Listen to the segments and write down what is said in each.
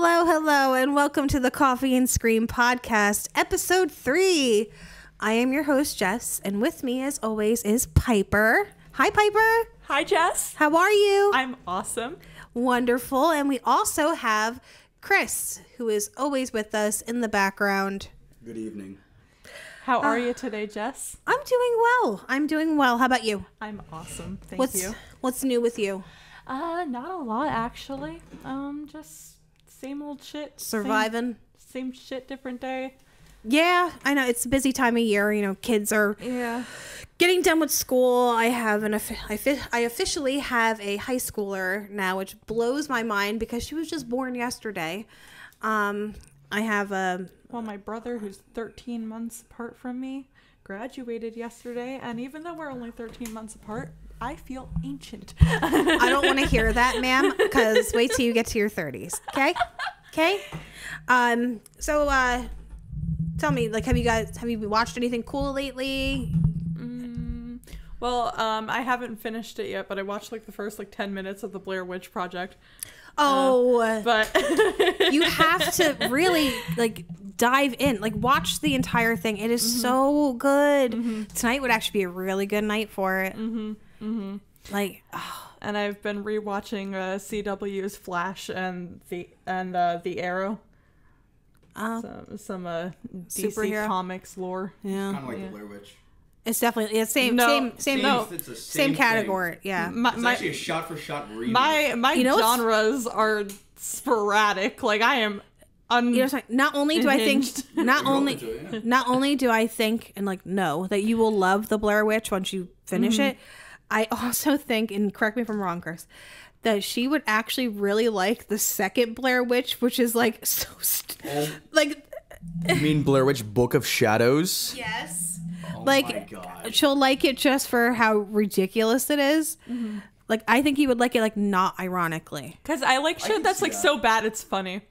Hello, and welcome to the Coffee and Scream podcast, episode 3. I am your host, Jess, and with me, as always, is Piper. Hi, Piper. Hi, Jess. How are you? I'm awesome. Wonderful. And we also have Chris, who is always with us in the background. Good evening. How are you today, Jess? I'm doing well. How about you? I'm awesome. Thank you. What's new with you? Not a lot, actually. Just same old shit. Surviving. Same shit, different day. Yeah, I know. It's a busy time of year. You know, kids are getting done with school. I officially have a high schooler now, which blows my mind because she was just born yesterday. I have a... Well, my brother, who's 13 months apart from me, graduated yesterday, and even though we're only 13 months apart, I feel ancient. I don't want to hear that, ma'am, because wait till you get to your 30s, okay? Okay? So, tell me, like, have you watched anything cool lately? Well, I haven't finished it yet, but I watched, like, the first, 10 minutes of the Blair Witch Project. But you have to really, dive in, watch the entire thing. It is so good. Tonight would actually be a really good night for it. And I've been rewatching CW's Flash and the Arrow. Some DC superhero Comics lore. Yeah, Kind of like the Blair Witch. it's definitely same category. Yeah, It's actually a shot-for-shot remake. My genres are sporadic. I am. Not only do I think, not only do I think and know that you will love the Blair Witch once you finish it, I also think, and correct me if I'm wrong, Chris, that she would actually really like the second Blair Witch, which is so You mean Blair Witch Book of Shadows? Yes. Oh my God. She'll like it just for how ridiculous it is. I think you would like it not ironically. Because I like shit that's so bad it's funny.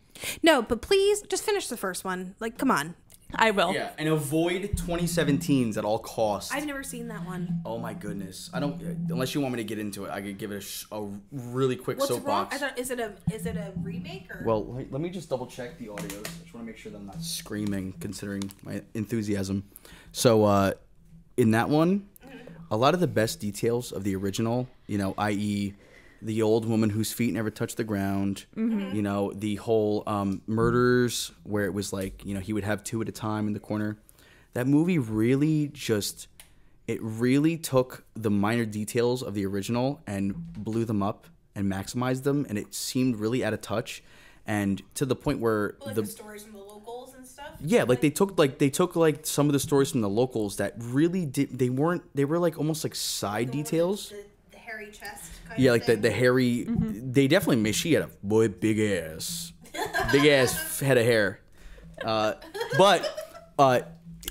No, but please just finish the first one. Come on. I will. Yeah, and avoid 2017s at all costs. I've never seen that one. Oh my goodness. I don't. Unless you want me to get into it, I could give it a really quick soapbox. What's wrong? Is it a remake or? Well, let me just double check the audios. I just want to make sure that I'm not screaming, considering my enthusiasm. So, in that one, a lot of the best details of the original, i.e., the old woman whose feet never touched the ground, the whole murders where it was he would have two at a time in the corner. That movie really really took the minor details of the original and blew them up and maximized them, and it seemed really out of touch, and to the point where the stories from the locals and stuff. Yeah, they took some of the stories from the locals that really they were almost side details. The hairy chest. Yeah, the hairy. They definitely made. She had a big ass head of hair.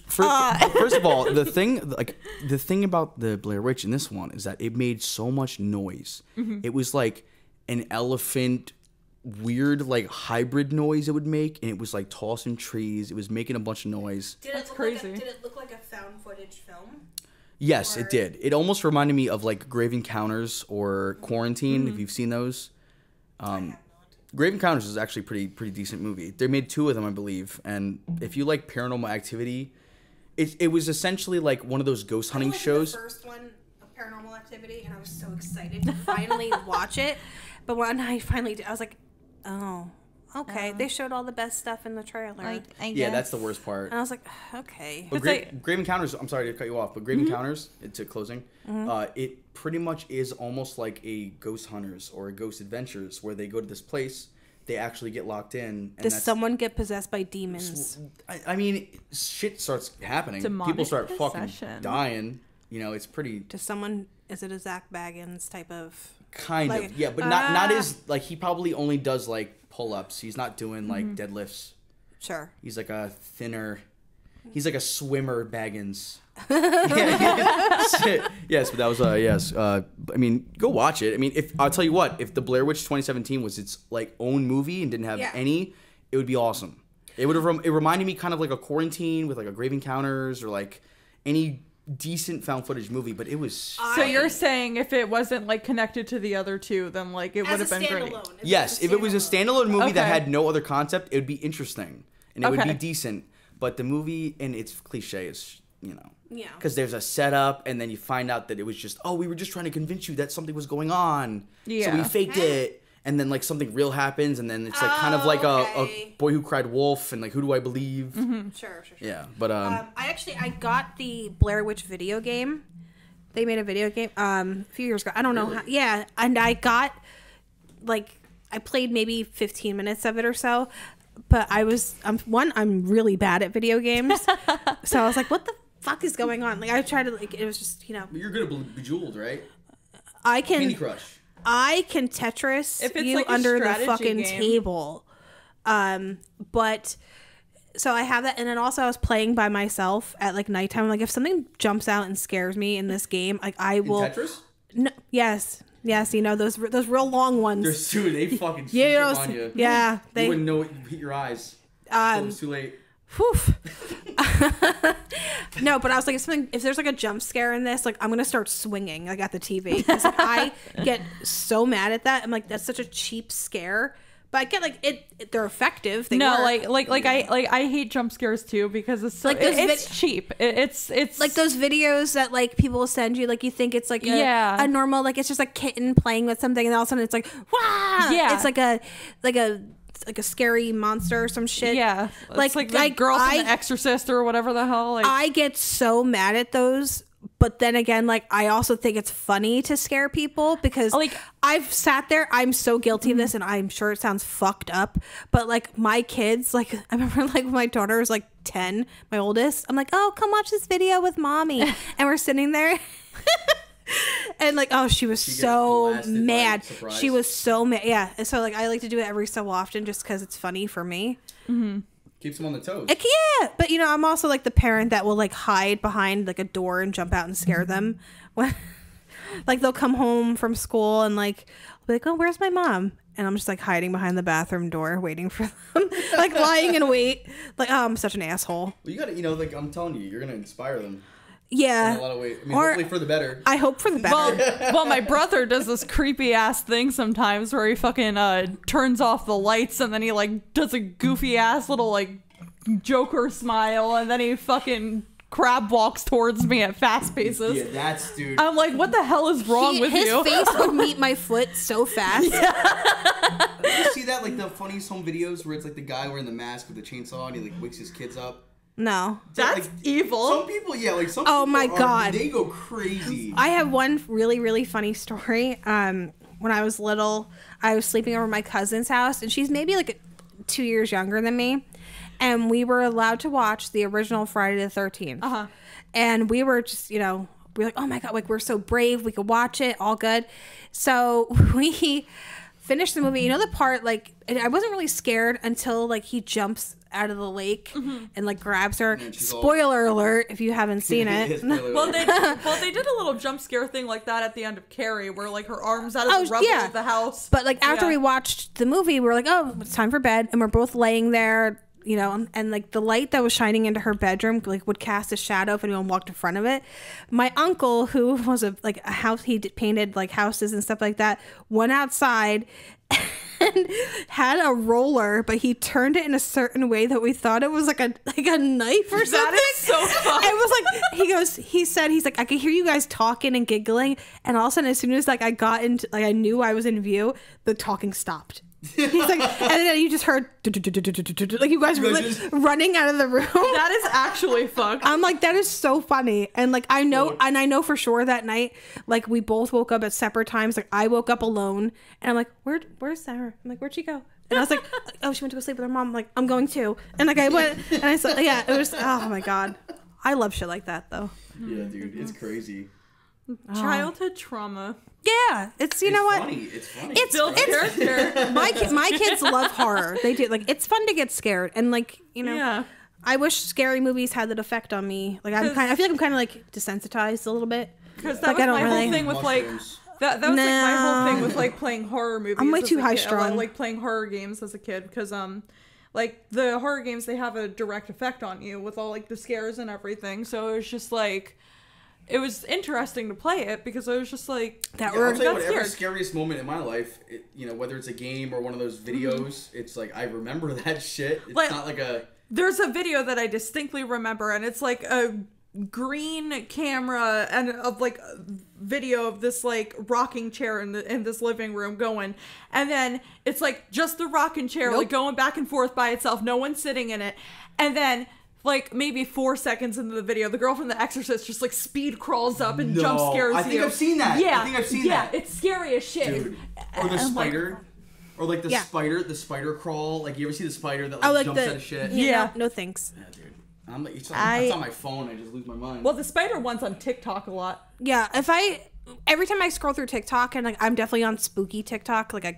First of all, the thing about the Blair Witch in this one is that it made so much noise. It was like an elephant, weird hybrid noise it would make, and it was tossing trees. It was making a bunch of noise. That's crazy. Did it look like a found footage film? Yes, it did. It almost reminded me of Grave Encounters or Quarantine, if you've seen those. I have not. Grave Encounters is actually a pretty decent movie. They made 2 of them, I believe. And if you like Paranormal Activity, it was essentially one of those ghost hunting shows. The first one, Paranormal Activity, and I was so excited to finally watch it. But when I finally did, I was like, oh, okay. They showed all the best stuff in the trailer. I guess. Yeah, that's the worst part. And I was like, okay. But Grave Encounters, I'm sorry to cut you off, but Grave Encounters, it's a closing, it pretty much is almost like a Ghost Hunters or a Ghost Adventures where they go to this place, they actually get locked in. And Does someone get possessed by demons? I mean, shit starts happening. Demonic People start possession. fucking dying. It's pretty... Is it a Zach Baggins type of... Kind of, yeah, but not as... he probably only does, pull-ups. He's not doing, deadlifts. Sure. He's a thinner... He's like a swimmer Baggins. Yes, but that was yes. I mean, go watch it. I mean, if I'll tell you what, if the Blair Witch 2017 was its own movie and didn't have any, it would be awesome. It would have. It reminded me kind of like a Quarantine with a Grave Encounters or any decent found footage movie, but it was. So you're saying if it wasn't like connected to the other two, then like it would have been great. Yes, if it was a standalone movie that had no other concept, it would be interesting and it would be decent. But the movie, and it's cliche, is because there's a setup, and then you find out that it was just we were just trying to convince you that something was going on, so we faked it. And then, like, something real happens, and then it's, like, kind of like a Boy Who Cried Wolf, and, like, who do I believe? Mm-hmm. Sure. Yeah, but, I got the Blair Witch video game. They made a video game, a few years ago. I don't know how. Yeah, and I got, like, I played maybe 15 minutes of it or so, but I'm really bad at video games. So I was like, what the fuck is going on? Like, I tried to, like, it was just, But you're good at Bejeweled, right? I can. Candy Crush. I can Tetris if it's you like under the fucking game. table. But so I have that, and then also I was playing by myself at like nighttime. Like if something jumps out and scares me in this game, like I will. Tetris? No, yes, those real long ones. There's two. They fucking sneak up on you. Yeah, you wouldn't know it. You hit your eyes. It was too late. Whew. No, but I was like, if there's like a jump scare in this, like I'm gonna start swinging like at the TV because like, I get so mad at that. I'm like, that's such a cheap scare. But I get like they're effective. They work. I hate jump scares too because it's so, like it's cheap. It's like those videos that like people will send you. Like you think it's like a normal, like it's just a kitten playing with something, and all of a sudden it's like wow. Yeah, it's like a scary monster or some shit. Yeah, like the girl from The Exorcist or whatever the hell. Like, I get so mad at those, but then again, like I also think it's funny to scare people because like I've sat there. I'm so guilty of this, and I'm sure it sounds fucked up, but like my kids, like I remember like when my daughter was like 10, my oldest. I'm like, oh, come watch this video with mommy, and we're sitting there. And like, oh, she was so mad. She was so mad. Yeah. And so like, I like to do it every so often just because it's funny for me. Mm-hmm. Keeps them on the toes. Yeah. But I'm also like the parent that will like hide behind like a door and jump out and scare them. When like they'll come home from school and like, I'll be like, oh, where's my mom? And I'm just like hiding behind the bathroom door waiting for them. Like lying in wait. Like, oh, I'm such an asshole. Well, you gotta, like I'm telling you, you're gonna inspire them. Yeah. In a lot of ways. I mean, hopefully for the better. I hope for the better. Well, my brother does this creepy ass thing sometimes where he fucking turns off the lights and then he like does a goofy ass little like Joker smile and then he fucking crab walks towards me at fast paces. Yeah, that's dude. I'm like, what the hell is wrong with you? His face would meet my foot so fast. Yeah. Did you see that? Like the funniest home videos where it's like the guy wearing the mask with the chainsaw and he like wakes his kids up. No. That's like, evil. Some people, some oh people my God. They go crazy. I have one really, really funny story. When I was little, I was sleeping over my cousin's house, and she's maybe like 2 years younger than me. And we were allowed to watch the original Friday the 13th. Uh-huh. And we were just, we were like, oh my God, like we're so brave. We could watch it, all good. So we finished the movie. The part, like, I wasn't really scared until like he jumps out of the lake and like grabs her. Spoiler alert if you haven't seen it. Well, they did a little jump scare thing like that at the end of Carrie where like her arms out of the rubble of the house. But like after we watched the movie, we were like, oh, it's time for bed, and we're both laying there, and like the light that was shining into her bedroom like would cast a shadow if anyone walked in front of it. My uncle, who was a house, he painted like houses and stuff like that, went outside and had a roller, but he turned it in a certain way that we thought it was like a knife or something. That is so fun. It was like he's like, I could hear you guys talking and giggling, and all of a sudden, as soon as like I got into like I knew I was in view, the talking stopped. He's like, and then you just heard like you guys were like running out of the room. That is actually fucked. I'm like, that is so funny. And like I know for sure that night, like we both woke up at separate times. Like I woke up alone and I'm like, where's Sarah? I'm like, where'd she go? And I was like, oh, she went to go sleep with her mom. I'm like, I'm going too. And like I went and I saw, yeah, it was, oh my God. I love shit like that though. Yeah, dude, it's crazy. Childhood trauma. Yeah, it's you know what? Funny. It's funny. It's my kids love horror. They do. Like it's fun to get scared, and like Yeah. I wish scary movies had that effect on me. Like I feel like I'm kind of like desensitized a little bit. Because that was my whole thing with like that was like my whole thing with like playing horror movies. I'm way too high strung. Like playing horror games as a kid because like the horror games, they have a direct effect on you with all like the scares and everything. So it was just like it was interesting to play it because I was just like, that I'll tell you what, scared. every scariest moment in my life, whether it's a game or one of those videos, it's like I remember that shit. It's not like a. There's a video that I distinctly remember, and it's like a green camera and of like a video of this like rocking chair in this living room going, and then it's like just the rocking chair like going back and forth by itself, no one's sitting in it, and then like maybe 4 seconds into the video, the girl from The Exorcist just like speed crawls up and jump scares you. I think I've seen that. Yeah, I think I've seen that. Yeah, it's scary as shit. Dude. Or the spider. Or like the spider crawl. Like you ever see the spider that like jumps out of shit? Yeah. No thanks. Yeah, dude. It's on my phone. I just lose my mind. Well, the spider one's on TikTok a lot. Yeah, every time I scroll through TikTok, and like I'm definitely on spooky TikTok, like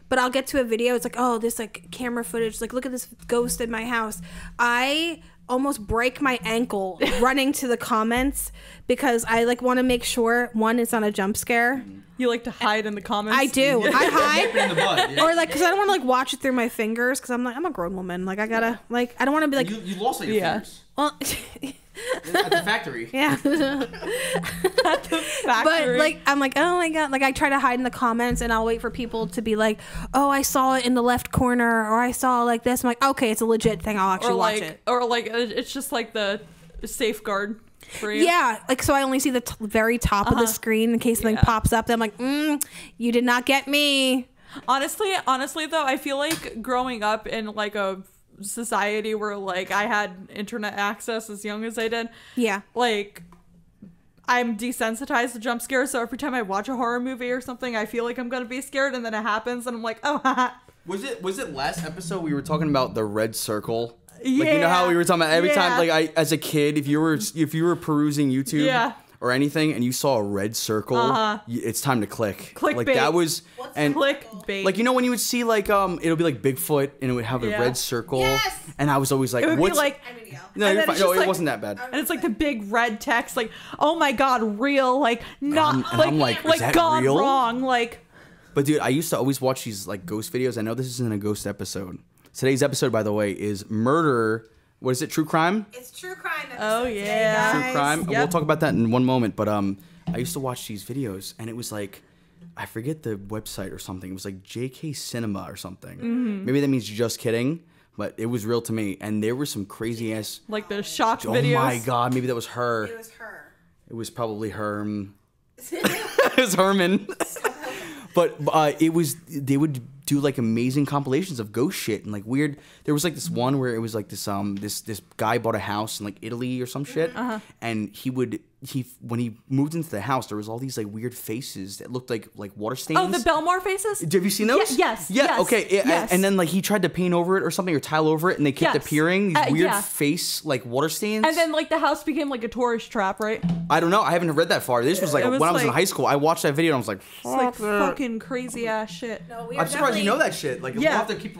but I'll get to a video, it's like, oh, this like camera footage, like look at this ghost in my house. I almost break my ankle running to the comments because I like want to make sure one, it's not a jump scare. You like to hide in the comments? I do. I hide. In the butt, yeah. Or like, because I don't want to like watch it through my fingers, because I'm a grown woman. Like I gotta like, I don't want to be like. You lost all your fingers. Well. At the factory. Yeah. At the factory. But like, I'm like, oh my god. Like I try to hide in the comments, and I'll wait for people to be like, oh, I saw it in the left corner, or I saw like this. I'm like, okay, it's a legit thing. I'll actually watch it. Or like, it's just like the safeguard for you. Yeah, like so I only see the very top of the screen in case something pops up. Then I'm like, you did not get me. Honestly though, I feel like growing up in like a society where like I had internet access as young as I did. Yeah. Like I'm desensitized to jump scares, so every time I watch a horror movie or something, I feel like I'm gonna be scared, and then it happens, and I'm like, oh, haha. Was it last episode we were talking about the red circle? Yeah. Like, you know how we were talking about every time, like as a kid, if you were perusing YouTube or anything and you saw a red circle, it's time to click. Clickbait. Like that was Clickbait. Like, you know when you would see like it'll be like Bigfoot and it would have a red circle, and I was always like, it would what's be like, no, you're fine. No, it like, wasn't that bad. And it's like the big red text, like, oh my god, real, like not I'm like, is that gone real? wrong, like. But dude, I used to always watch these like ghost videos. I know this isn't a ghost episode. Today's episode, by the way, is murder. What is it? True crime? It's true crime. Oh yeah, True crime. Yep. We'll talk about that in one moment. But I used to watch these videos, and it was like, I forget the website or something. It was like JK Cinema or something. Mm-hmm. Maybe that means just kidding, but it was real to me. And there were some crazy ass. Like the shock Oh videos. my god! Maybe that was her. It was her. It was probably Herm. It was Herman. But they would do like amazing compilations of ghost shit and like weird. There was like this one where it was like this this guy bought a house in like Italy or some shit, and when he moved into the house, there was all these like weird faces that looked like water stains. Oh, the Belmar faces? Have you seen those? Yes. Yeah. Yes, Okay. yes. And then like he tried to paint over it or something or tile over it, and they kept appearing these weird yeah. face like water stains. And then like the house became like a tourist trap, right? I don't know. I haven't read that far. This was like It was when I was in like- high school. I watched that video and I was like, It's like fucking crazy ass shit. No, I'm surprised you know that shit. Like Yeah. we'll have to keep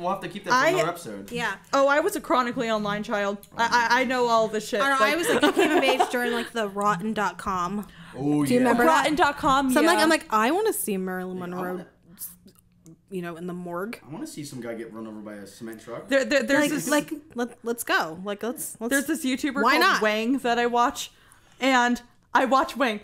that for another episode. Yeah. Oh, I was a chronically online child. I know all this shit. I don't know, I was like, I came of age during like the rotten.com. Oh, Do you remember that? Rotten.com. So yeah. I'm like, I want to see Marilyn Monroe, in the morgue. I want to see some guy get run over by a cement truck. There's this Let's go. Like, let's. There's this YouTuber Why called not? Wang that I watch, and I watch Wang.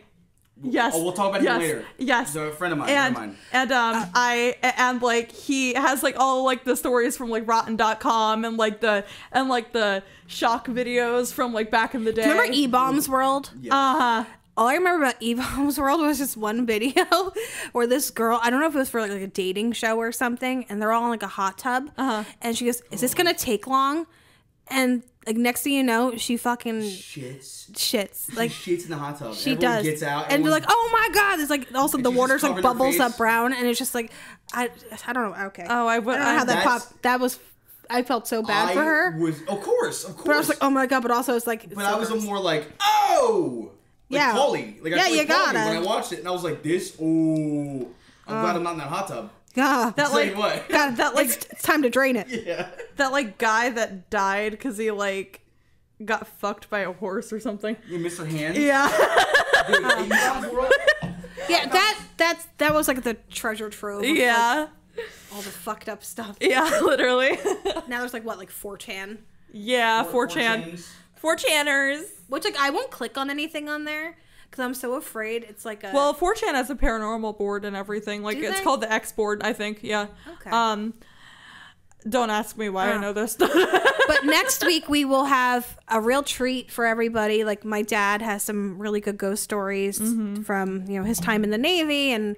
Yes. Oh, we'll talk about him later. Yes. He's a friend of mine. And like he has like all like the stories from like rotten.com and like the shock videos from like back in the day. Do you remember E-Bombs World? Yeah. All I remember about E-Bombs World was just one video where this girl, I don't know if it was for like a dating show or something, and they're all in like a hot tub, and she goes, "Is this gonna take long?" And like next thing you know, she fucking shits. Like she shits in the hot tub. she Everyone does. Gets out, and they're like, "Oh my god!" There's like also the she water's just like covered her bubbles face. up brown, and it's just like I don't know. Okay. Oh, I don't know how that That's- popped. That was. I felt so bad for her. Of course. But I was like, oh my god! But also, it's like. But I was more like, oh. Like Yeah. Paulie. Like Yeah, I you played Paulie gotta. when I watched it, and I was like, this. Oh. I'm glad I'm not in that hot tub. God, That like what? God, that like it's time to drain it. Yeah. that like guy that died because he like got fucked by a horse or something. You miss her hand. Yeah. Dude, E-Bombs World? Yeah, that was like the treasure trove. Of, Yeah. like, all the fucked up stuff. Yeah. Literally. Now there's like what, like 4chan. Yeah. 4chan. 4chaners. Which, like, I won't click on anything on there because I'm so afraid it's like a... Well, 4chan has a paranormal board and everything. Like, it's called the X board, I think. Yeah. Okay. Don't ask me why I know this. But next week we will have a real treat for everybody. Like, my dad has some really good ghost stories from, you know, his time in the Navy and,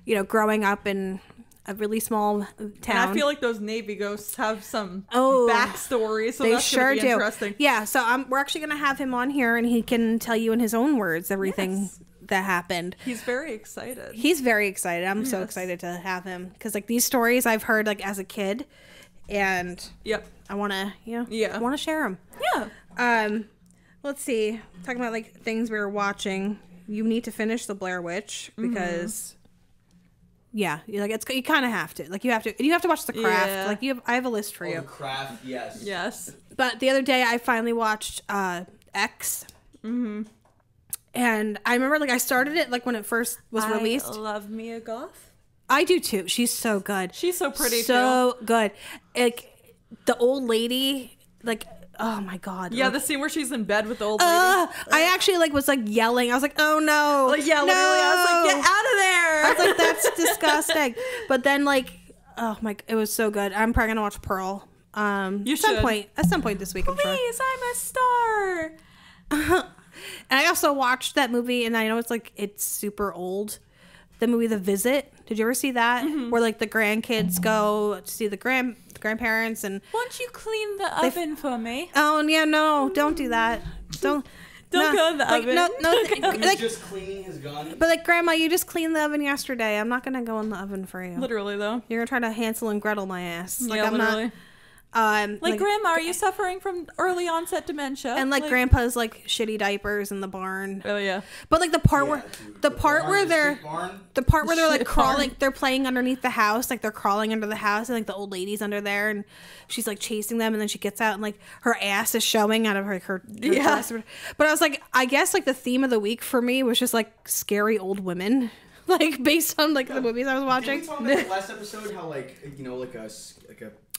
you know, growing up in a really small town. And I feel like those Navy ghosts have some backstory, so they that's sure gonna be do. interesting. Yeah, so we're actually going to have him on here, and he can tell you in his own words everything that happened. He's very excited. He's very excited. I'm so excited to have him because, like, these stories I've heard, like, as a kid, and I want to, you know, I want to share them. Yeah. Let's see. Talking about, like, things we were watching. You need to finish the Blair Witch because. Yeah, you kind of have to. Like, you have to watch The Craft. Yeah. Like, I have a list for you. The Craft, yes. Yes. But the other day I finally watched X. And I remember, like, I started it, like, when it first was released. I love Mia Goth. I do too. She's so good. She's so pretty so good. Like, the old lady, like, oh my god. Yeah, like, the scene where she's in bed with the old lady. I actually, like, was, like, yelling. I was like, oh no. Like, yeah, literally. I was like, get out of there. I was like, that's disgusting. But then, like, oh my, it was so good. I'm probably gonna watch Pearl. You at some point this week, I'm sure. Please, I'm a star. And I also watched that movie, and I know it's super old. The movie The Visit. Did you ever see that? Where, like, the grandkids go to see the grandparents, and Won't you clean the oven for me? oh yeah, no, don't do that. Don't go in the oven. No, like, Just cleaning his gun. but, like, Grandma, you just cleaned the oven yesterday. I'm not gonna go in the oven for you. Literally, though. You're gonna try to Hansel and Gretel my ass. Like, Yeah, I'm literally. not. Like, Grandma, are you suffering from early onset dementia? And, like, Grandpa's, like, shitty diapers in the barn. Oh yeah. But, like, the part where they're like Shit crawling, barn. they're playing underneath the house, like, they're crawling under the house, and, like, the old lady's under there, and she's, like, chasing them, and then she gets out, and, like, her ass is showing out of her dress. But I was like, I guess, like, the theme of the week for me was just, like, scary old women, like, based on, like, the movies I was watching. Did we talk about the last episode how, like, you know, like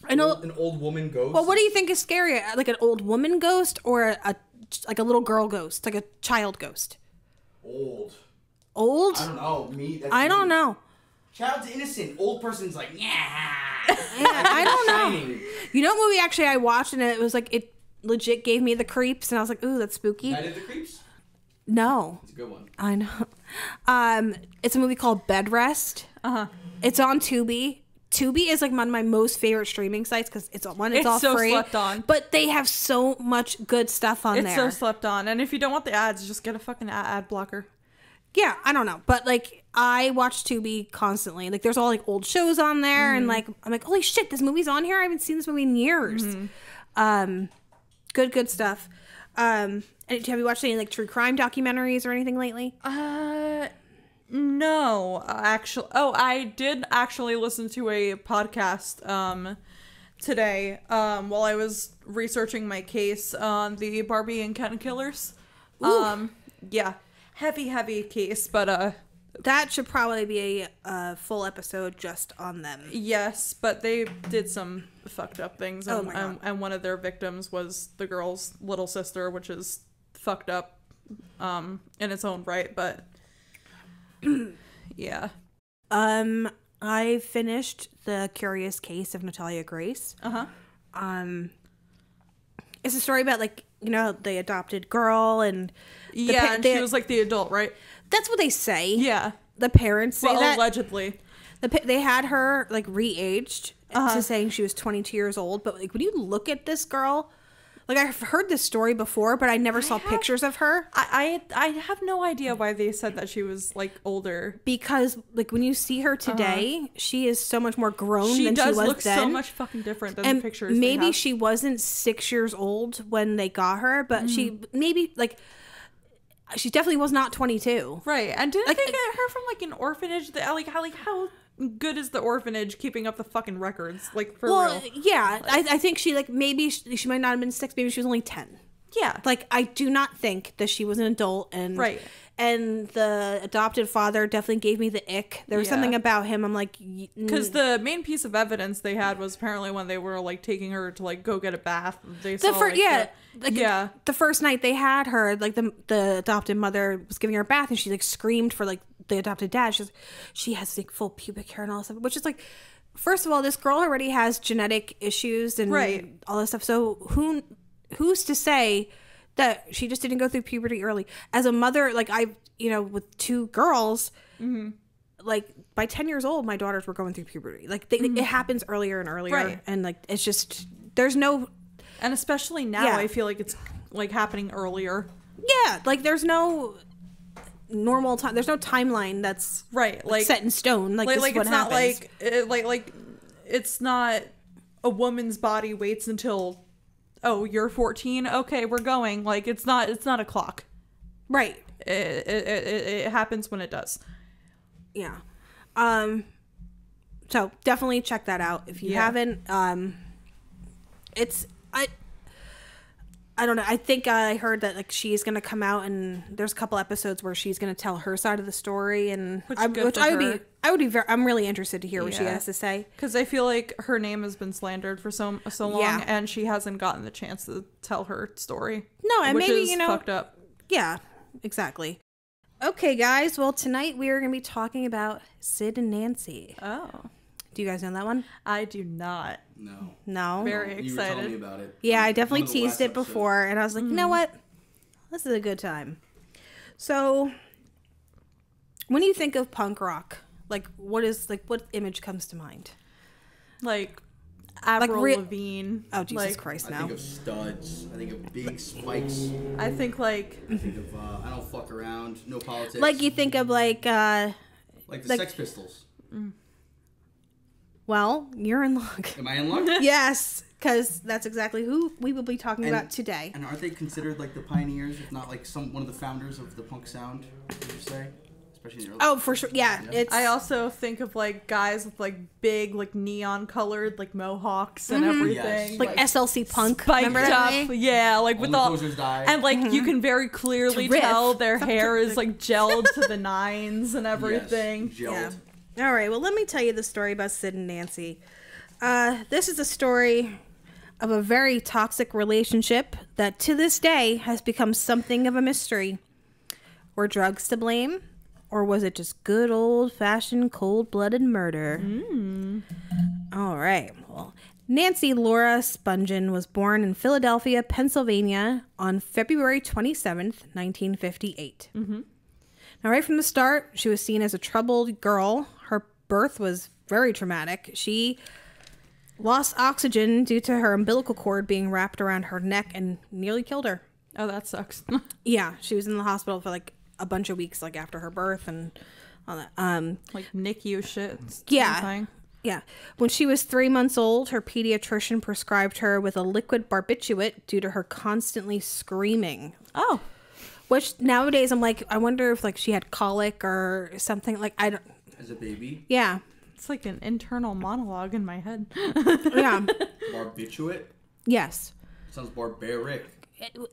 an old woman ghost? Well, what do you think is scarier, like an old woman ghost or like a little girl ghost, like a child ghost? Old. I don't know. I don't know. Child's innocent. Old person's like, yeah. I don't know. You know what movie actually I watched, and it was like, it legit gave me the creeps, and I was like, ooh, that's spooky. Night of the Creeps? No. It's a good one. I know. It's a movie called Bed Rest. It's on Tubi. Tubi is, like, one of my most favorite streaming sites because it's all so free. slept on. But they have so much good stuff on there. It's so slept on. And if you don't want the ads, just get a fucking ad blocker. Yeah, I don't know. But, like, I watch Tubi constantly. Like, there's all, like, old shows on there. And, like, I'm like, holy shit, this movie's on here? I haven't seen this movie in years. Good stuff. And have you watched any, like, true crime documentaries or anything lately? No, actually. Oh, I did actually listen to a podcast today while I was researching my case on the Barbie and Ken killers. Yeah, heavy case, but that should probably be a full episode just on them. Yes, but they did some fucked up things, Oh my God. and one of their victims was the girl's little sister, which is fucked up in its own right, but yeah. I finished The Curious Case of Natalia Grace. It's a story about, like, you know, the adopted girl and and she was like the adult, right? That's what they say. Yeah. The parents say that. Allegedly. They had her, like, re-aged to saying she was 22 years old. But, like, when you look at this girl, like, I've heard this story before, but I never saw pictures of her. I have no idea why they said that she was, like, older. Because, like, when you see her today, she is so much more grown than she was then. She does look so much fucking different than the pictures maybe they have. she wasn't 6 years old when they got her, but she maybe, like, she definitely was not 22. Right. And didn't Like, they get her from, like, an orphanage? How good is the orphanage keeping up the fucking records? Like, for real? Yeah. I think she, like, maybe she might not have been 6. Maybe she was only 10. Yeah. Like, I do not think that she was an adult, and Right. And the adopted father definitely gave me the ick. There was something about him. I'm like, because the main piece of evidence they had was apparently when they were like taking her to like go get a bath. They saw the first night they had her, like the adopted mother was giving her a bath, and she like screamed for like the adopted dad. She has like full pubic hair and all this stuff, which is like, first of all, this girl already has genetic issues and all this stuff. So who's to say that she just didn't go through puberty early? As a mother, like with 2 girls, like by 10 years old, my daughters were going through puberty. Like it happens earlier and earlier, and like it's just there's no, and especially now, I feel like it's like happening earlier. Yeah, like there's no normal time. There's no timeline that's like set in stone. Like this is what it's happens. not like it's not a woman's body waits until. Oh, you're 14? Okay, we're going. Like, it's not a clock. Right. It happens when it does. Yeah. So definitely check that out if you haven't. I don't know. I think I heard that like she's gonna come out, and there's a couple episodes where she's gonna tell her side of the story, and I'm really interested to hear what she has to say, because I feel like her name has been slandered for so long, and she hasn't gotten the chance to tell her story. No, and which maybe is fucked up. Yeah, exactly. Okay, guys. Well, tonight we are gonna be talking about Sid and Nancy. Oh. Do you guys know that one? I do not. No. Very excited. You were telling me about it. Yeah, I definitely teased it before, and I was like, you know what? This is a good time. So, when you think of punk rock, like what image comes to mind? Like Avril Lavigne. Oh, Jesus Christ! I think of studs. I think of big spikes. I think of I don't fuck around. No politics. Like you think of like the Sex Pistols. Well, you're in luck. Am I in luck? Yes, because that's exactly who we will be talking about today. And aren't they considered like the pioneers, if not like one of the founders of the punk sound? Would you say? Especially in the early. Oh, for sure. Yeah, I also think of like guys with like big, like neon colored, like mohawks and everything, like SLC Punk, spiked up. Yeah, like with all, and like you can very clearly tell their hair is like gelled to the nines and everything. Yes, gelled. Yeah. All right. Well, let me tell you the story about Sid and Nancy. This is a story of a very toxic relationship that to this day has become something of a mystery. Were drugs to blame? Or was it just good old-fashioned cold-blooded murder? All right. Well, Nancy Laura Spungen was born in Philadelphia, Pennsylvania on February 27th, 1958. Now, right from the start, she was seen as a troubled girl. Her birth was very traumatic. She lost oxygen due to her umbilical cord being wrapped around her neck and nearly killed her. Oh, that sucks. Yeah, she was in the hospital for like a bunch of weeks, like after her birth and all that. Like NICU shit. Yeah. Yeah. When she was 3 months old, her pediatrician prescribed her with a liquid barbiturate due to her constantly screaming. Oh. Which nowadays I'm like, I wonder if like she had colic or something. Like I don't. As a baby. Yeah. It's like an internal monologue in my head. Yeah. Barbiturate? Yes. Sounds barbaric.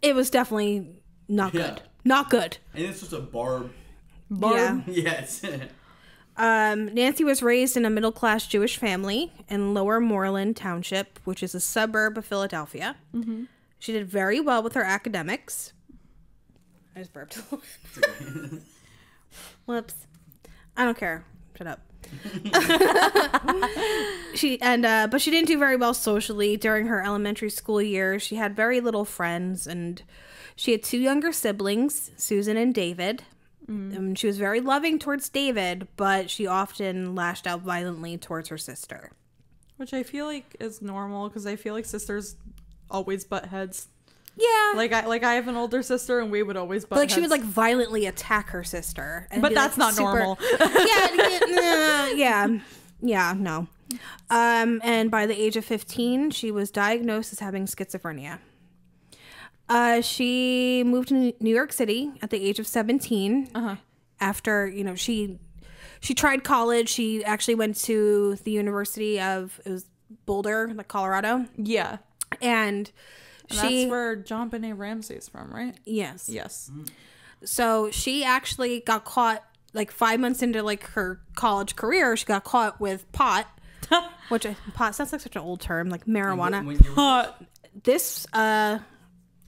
It was definitely not good. Not good. And it's just a barb. Yeah. Yes. Nancy was raised in a middle-class Jewish family in Lower Moreland Township, which is a suburb of Philadelphia. She did very well with her academics. I just burped. Whoops. I don't care. Shut up. But she didn't do very well socially during her elementary school years. She had very little friends, and she had 2 younger siblings, Susan and David. She was very loving towards David, but she often lashed out violently towards her sister. Which I feel like is normal, because I feel like sisters always butt heads. Yeah. Like I have an older sister, and we would always butt heads. She would like violently attack her sister. But that's not normal. Yeah, no. And by the age of 15, she was diagnosed as having schizophrenia. She moved to New York City at the age of 17. After, she tried college. She actually went to the University of Boulder, like Colorado. Yeah. And That's where John Benet Ramsey's from, right? Yes. Yes. So she actually got caught like 5 months into like her college career. She got caught with pot, which pot sounds like such an old term, like marijuana. Pot. This it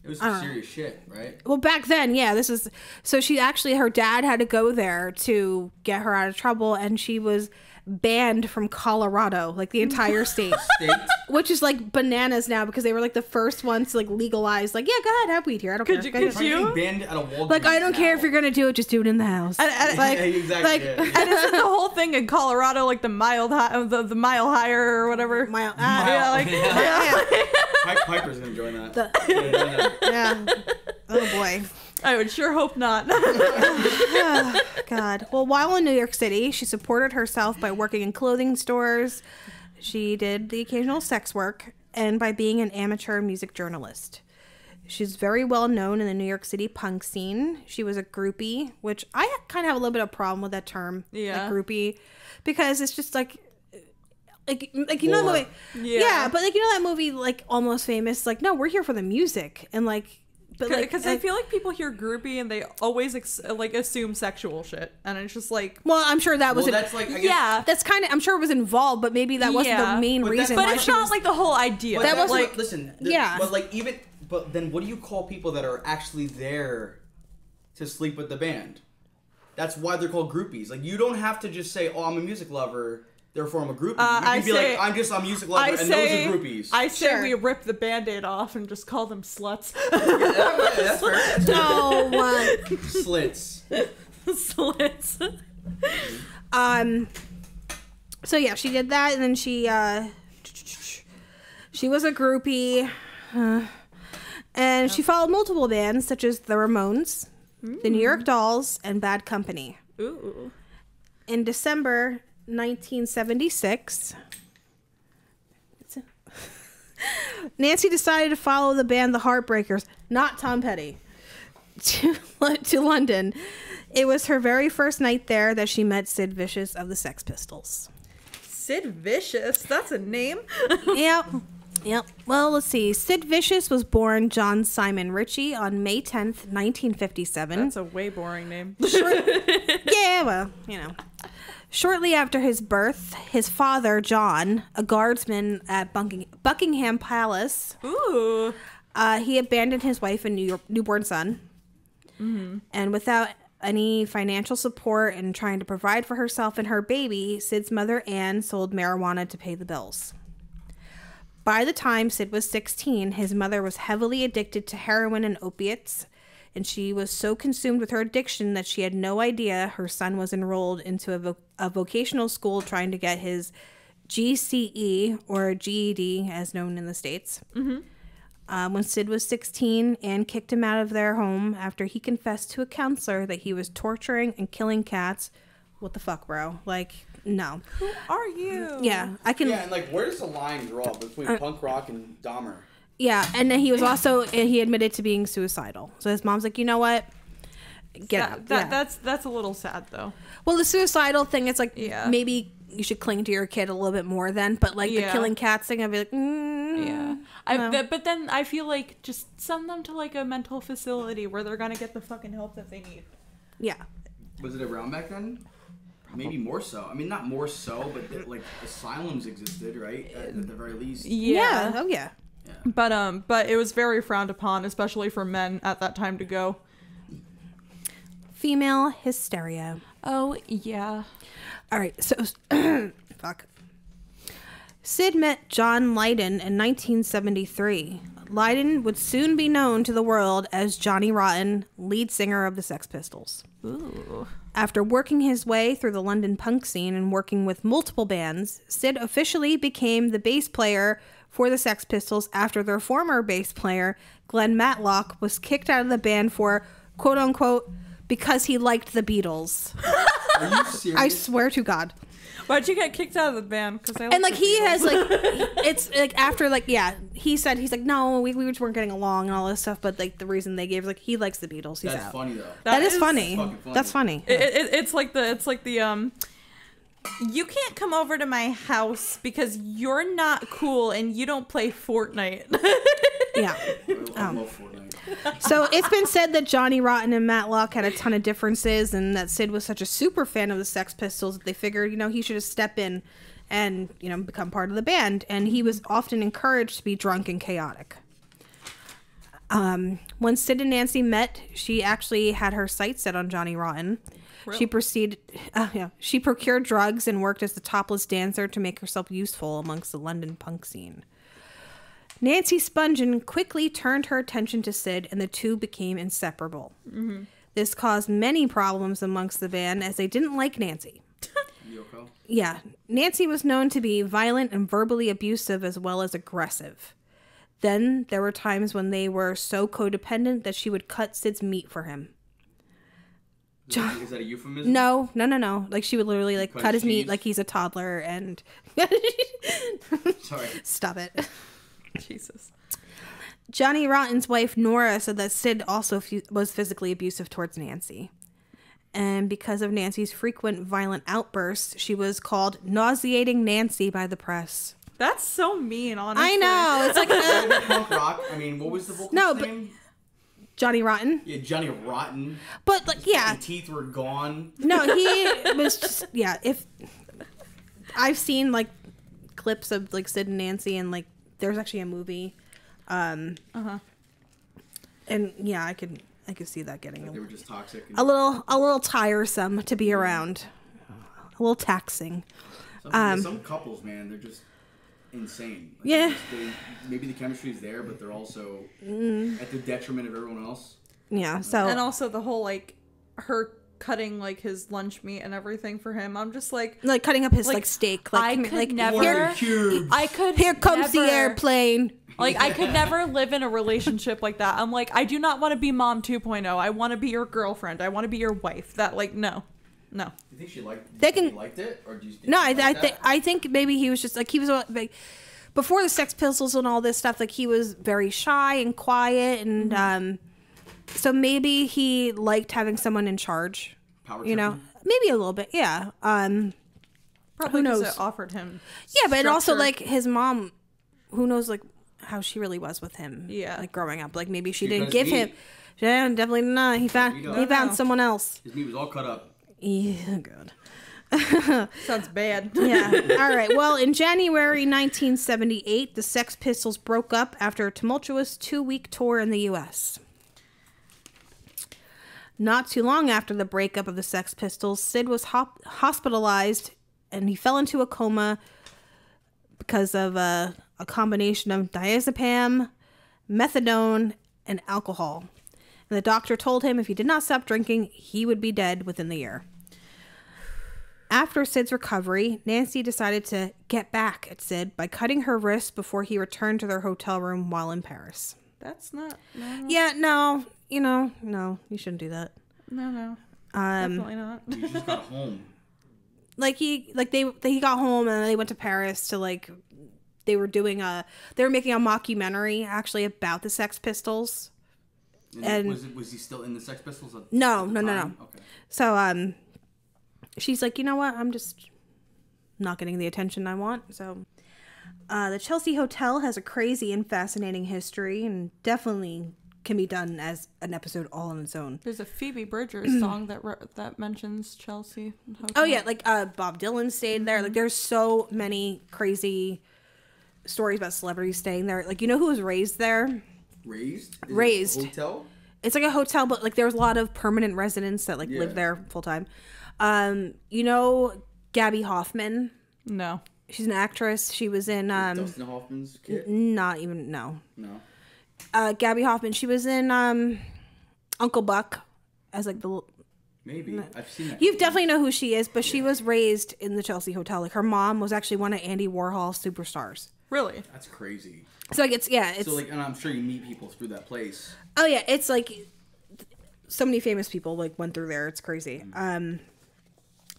was some serious shit, right? Well, back then, yeah, this is so she actually her dad had to go there to get her out of trouble, and she was banned from Colorado, like the entire state. Which is like bananas now because they were like the first ones to like legalize, like, yeah, go ahead, have weed here. I don't care. Could you? Banned at a Walgreens Like, I don't care if you're gonna do it, just do it in the house. Like, exactly. Like, and isn't the whole thing in Colorado like the mile higher or whatever? Piper's gonna join that. Yeah. Oh boy. I would sure hope not. Oh, God. Well, while in New York City, she supported herself by working in clothing stores. She did the occasional sex work and by being an amateur music journalist. She's very well known in the New York City punk scene. She was a groupie, which I kind of have a little bit of problem with that term, like groupie, because it's just like you know the movie, but like you know that movie like Almost Famous, like no, we're here for the music and like. Because I feel like people hear groupie and they always assume sexual shit, and it's just like, well, I'm sure that was that's like, I guess, that's kind of, I'm sure it was involved, but maybe that wasn't the main reason. But it's not like the whole idea. That was like, listen, but then what do you call people that are actually there to sleep with the band? That's why they're called groupies. Like, you don't have to just say, "Oh, I'm a music lover." Therefore, I'm a groupie. You can be like, I'm just a music lover, and those are groupies. I say we rip the Band-Aid off and just call them sluts. That's fair. No. Slits. Slits. So yeah, she did that, and then she was a groupie, and she followed multiple bands such as the Ramones, the New York Dolls, and Bad Company. Ooh. In December 1976, Nancy decided to follow the band The Heartbreakers, not Tom Petty, to London. It was her very first night there that she met Sid Vicious of the Sex Pistols. Sid Vicious? That's a name? Yep. Well, let's see. Sid Vicious was born John Simon Ritchie on May 10th, 1957. That's a way boring name. Yeah, well, you know. Shortly after his birth, his father, John, a guardsman at Buckingham Palace, he abandoned his wife and newborn son. Mm-hmm. And without any financial support and trying to provide for herself and her baby, Sid's mother, Anne, sold marijuana to pay the bills. By the time Sid was 16, his mother was heavily addicted to heroin and opiates, and she was so consumed with her addiction that she had no idea her son was enrolled into a vocational school trying to get his GCE, or GED, as known in the States. Mm-hmm. When Sid was 16, Anne kicked him out of their home after he confessed to a counselor that he was torturing and killing cats. What the fuck, bro? Like, no. Who are you? Yeah, I can... Yeah, and like, where's the line draw between punk rock and Dahmer? Yeah, and then he was also, he admitted to being suicidal. So his mom's like, you know what? Get out. That's a little sad, though. Well, the suicidal thing, it's like, maybe you should cling to your kid a little bit more then. But like the killing cats thing, I'd be like, no. But then I feel like just send them to like a mental facility where they're going to get the fucking help that they need. Yeah. Was it around back then? Maybe more so. I mean, not more so, but like asylums existed, right? At the very least. Yeah. Oh, yeah. But it was very frowned upon, especially for men at that time to go. Female hysteria. Oh, yeah. All right, so, fuck. Sid met John Lydon in 1973. Lydon would soon be known to the world as Johnny Rotten, lead singer of the Sex Pistols. Ooh. After working his way through the London punk scene and working with multiple bands, Sid officially became the bass player for the Sex Pistols after their former bass player, Glenn Matlock, was kicked out of the band for, quote-unquote, because he liked the Beatles. Are you serious? I swear to God. Why'd you get kicked out of the band? And like he has like, it's like after like, yeah, he said, he's like, no, we just weren't getting along and all this stuff. But like the reason they gave is like, he likes the Beatles. He's That's out. funny though. That is funny. Funny. That's funny. It's like the you can't come over to my house because you're not cool and you don't play Fortnite. Yeah. I love Fortnite. So it's been said that Johnny Rotten and Matlock had a ton of differences, and that Sid was such a super fan of the Sex Pistols that they figured, he should just step in and, become part of the band. And he was often encouraged to be drunk and chaotic. When Sid and Nancy met, she actually had her sights set on Johnny Rotten. Really? She procured drugs and worked as the topless dancer to make herself useful amongst the London punk scene. Nancy Spungen quickly turned her attention to Sid, and the two became inseparable. Mm-hmm. This caused many problems amongst the band, as they didn't like Nancy. Yoko? Yeah. Nancy was known to be violent and verbally abusive as well as aggressive. Then there were times when they were so codependent that she would cut Sid's meat for him. Is that a euphemism? No. Like, she would literally cut his meat like he's a toddler and... Sorry. Stop it. Jesus. Johnny Rotten's wife, Nora, said that Sid also was physically abusive towards Nancy. And because of Nancy's frequent violent outbursts, she was called Nauseating Nancy by the press. That's so mean, honestly. I know. It's like... punk rock. I mean, what was the vocalist's name? Johnny Rotten? Yeah, Johnny Rotten. But, like, yeah. His teeth were gone. No, he was just... Yeah, if... I've seen, like, clips of, like, Sid and Nancy, and, like, there's actually a movie. And, yeah, I could see that getting... Like they were just toxic. A little tiresome to be around. A little taxing. Some couples, man, they're just insane. Like, yeah. Maybe the chemistry is there, but they're also at the detriment of everyone else. Yeah, so... And also the whole, like, her cutting, like, his lunch meat and everything for him. I'm just like... Like, cutting up his, like steak. Like, I could never... Here comes the airplane. Like, I could never live in a relationship like that. I'm like, I do not want to be mom 2.0. I want to be your girlfriend. I want to be your wife. That, like, no. Do you think she liked it? Or do you think no, I think maybe he was just, like, he was, like, before the Sex Pistols and all this stuff, like, he was very shy and quiet, and, so maybe he liked having someone in charge. Power maybe a little bit, yeah. Probably who knows? It offered him Yeah, but also, like, his mom, who knows, like, how she really was with him. Yeah. Like, growing up. Like, maybe she didn't give him... Yeah, definitely not. He found someone else. His meat was all cut up. Yeah, good. Sounds bad. Yeah. All right. Well, in January 1978, the Sex Pistols broke up after a tumultuous 2-week tour in the U.S. Not too long after the breakup of the Sex Pistols, Sid was hospitalized, and he fell into a coma because of a combination of diazepam, methadone, and alcohol. And the doctor told him if he did not stop drinking, he would be dead within the year. After Sid's recovery, Nancy decided to get back at Sid by cutting her wrists before he returned to their hotel room while in Paris. That's not... No. Yeah, no. No, you shouldn't do that. No. Definitely not. He just got home. He got home and they went to Paris to, like... They were making a mockumentary, actually, about the Sex Pistols. And was he still in the Sex Pistols? No. Okay. So, she's like, you know what? I'm just not getting the attention I want. So, the Chelsea Hotel has a crazy and fascinating history, and definitely can be done as an episode all on its own. There's a Phoebe Bridgers song that mentions Chelsea Hotel. Oh yeah, like Bob Dylan stayed there. Like, there's so many crazy stories about celebrities staying there. Like, you know who was raised there? Raised? Raised. It a hotel? It's like a hotel, but like there's a lot of permanent residents that like live there full time. You know Gabby Hoffman? No. She's an actress. She was in Dustin Hoffman's kid? Not even no. Gabby Hoffman. She was in Uncle Buck as like the... Maybe. I've seen that. You definitely know who she is, but she was raised in the Chelsea Hotel. Like, her mom was actually one of Andy Warhol's superstars. Really? That's crazy. So like it's so like, and I'm sure you meet people through that place. Oh yeah, it's like so many famous people like went through there. It's crazy.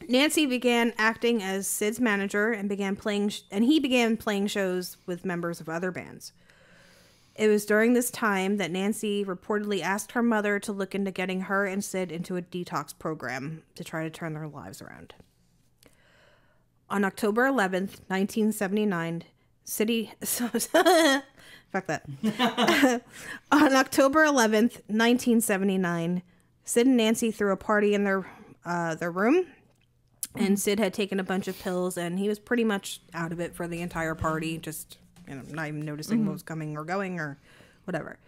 Nancy began acting as Sid's manager and he began playing shows with members of other bands. It was during this time that Nancy reportedly asked her mother to look into getting her and Sid into a detox program to try to turn their lives around. On October 11th, 1979, Fuck that. On October 11th, 1979, Sid and Nancy threw a party in their room. And Sid had taken a bunch of pills, and he was pretty much out of it for the entire party, just not even noticing what was coming or going or whatever.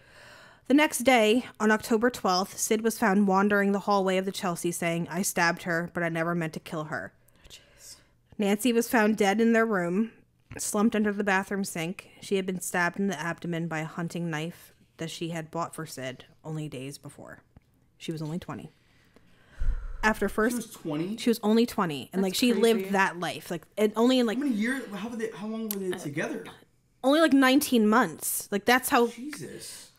The next day, on October 12th, Sid was found wandering the hallway of the Chelsea saying, "I stabbed her, but I never meant to kill her." Jeez. Nancy was found dead in their room, slumped under the bathroom sink. She had been stabbed in the abdomen by a hunting knife that she had bought for Sid only days before. She was only 20. After first, she was 20. She was only 20, and That's she crazy. lived that life. Like, it only in like How many years? How long were they together? only like 19 months. Like, that's how Jesus.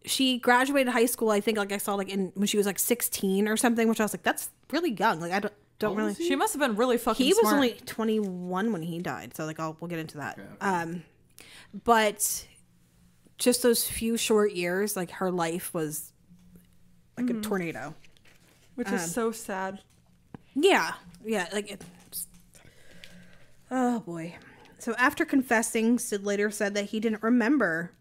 she graduated high school. I think, like, I saw like when she was like 16 or something, which I was like, that's really young. Like, I don't really. She must have been really fucking He smart. was only 21 when he died, so like we'll get into that. Okay. But just those few short years, like her life was like a tornado. Which is so sad. Yeah, like oh boy. So after confessing, Sid later said that he didn't remember,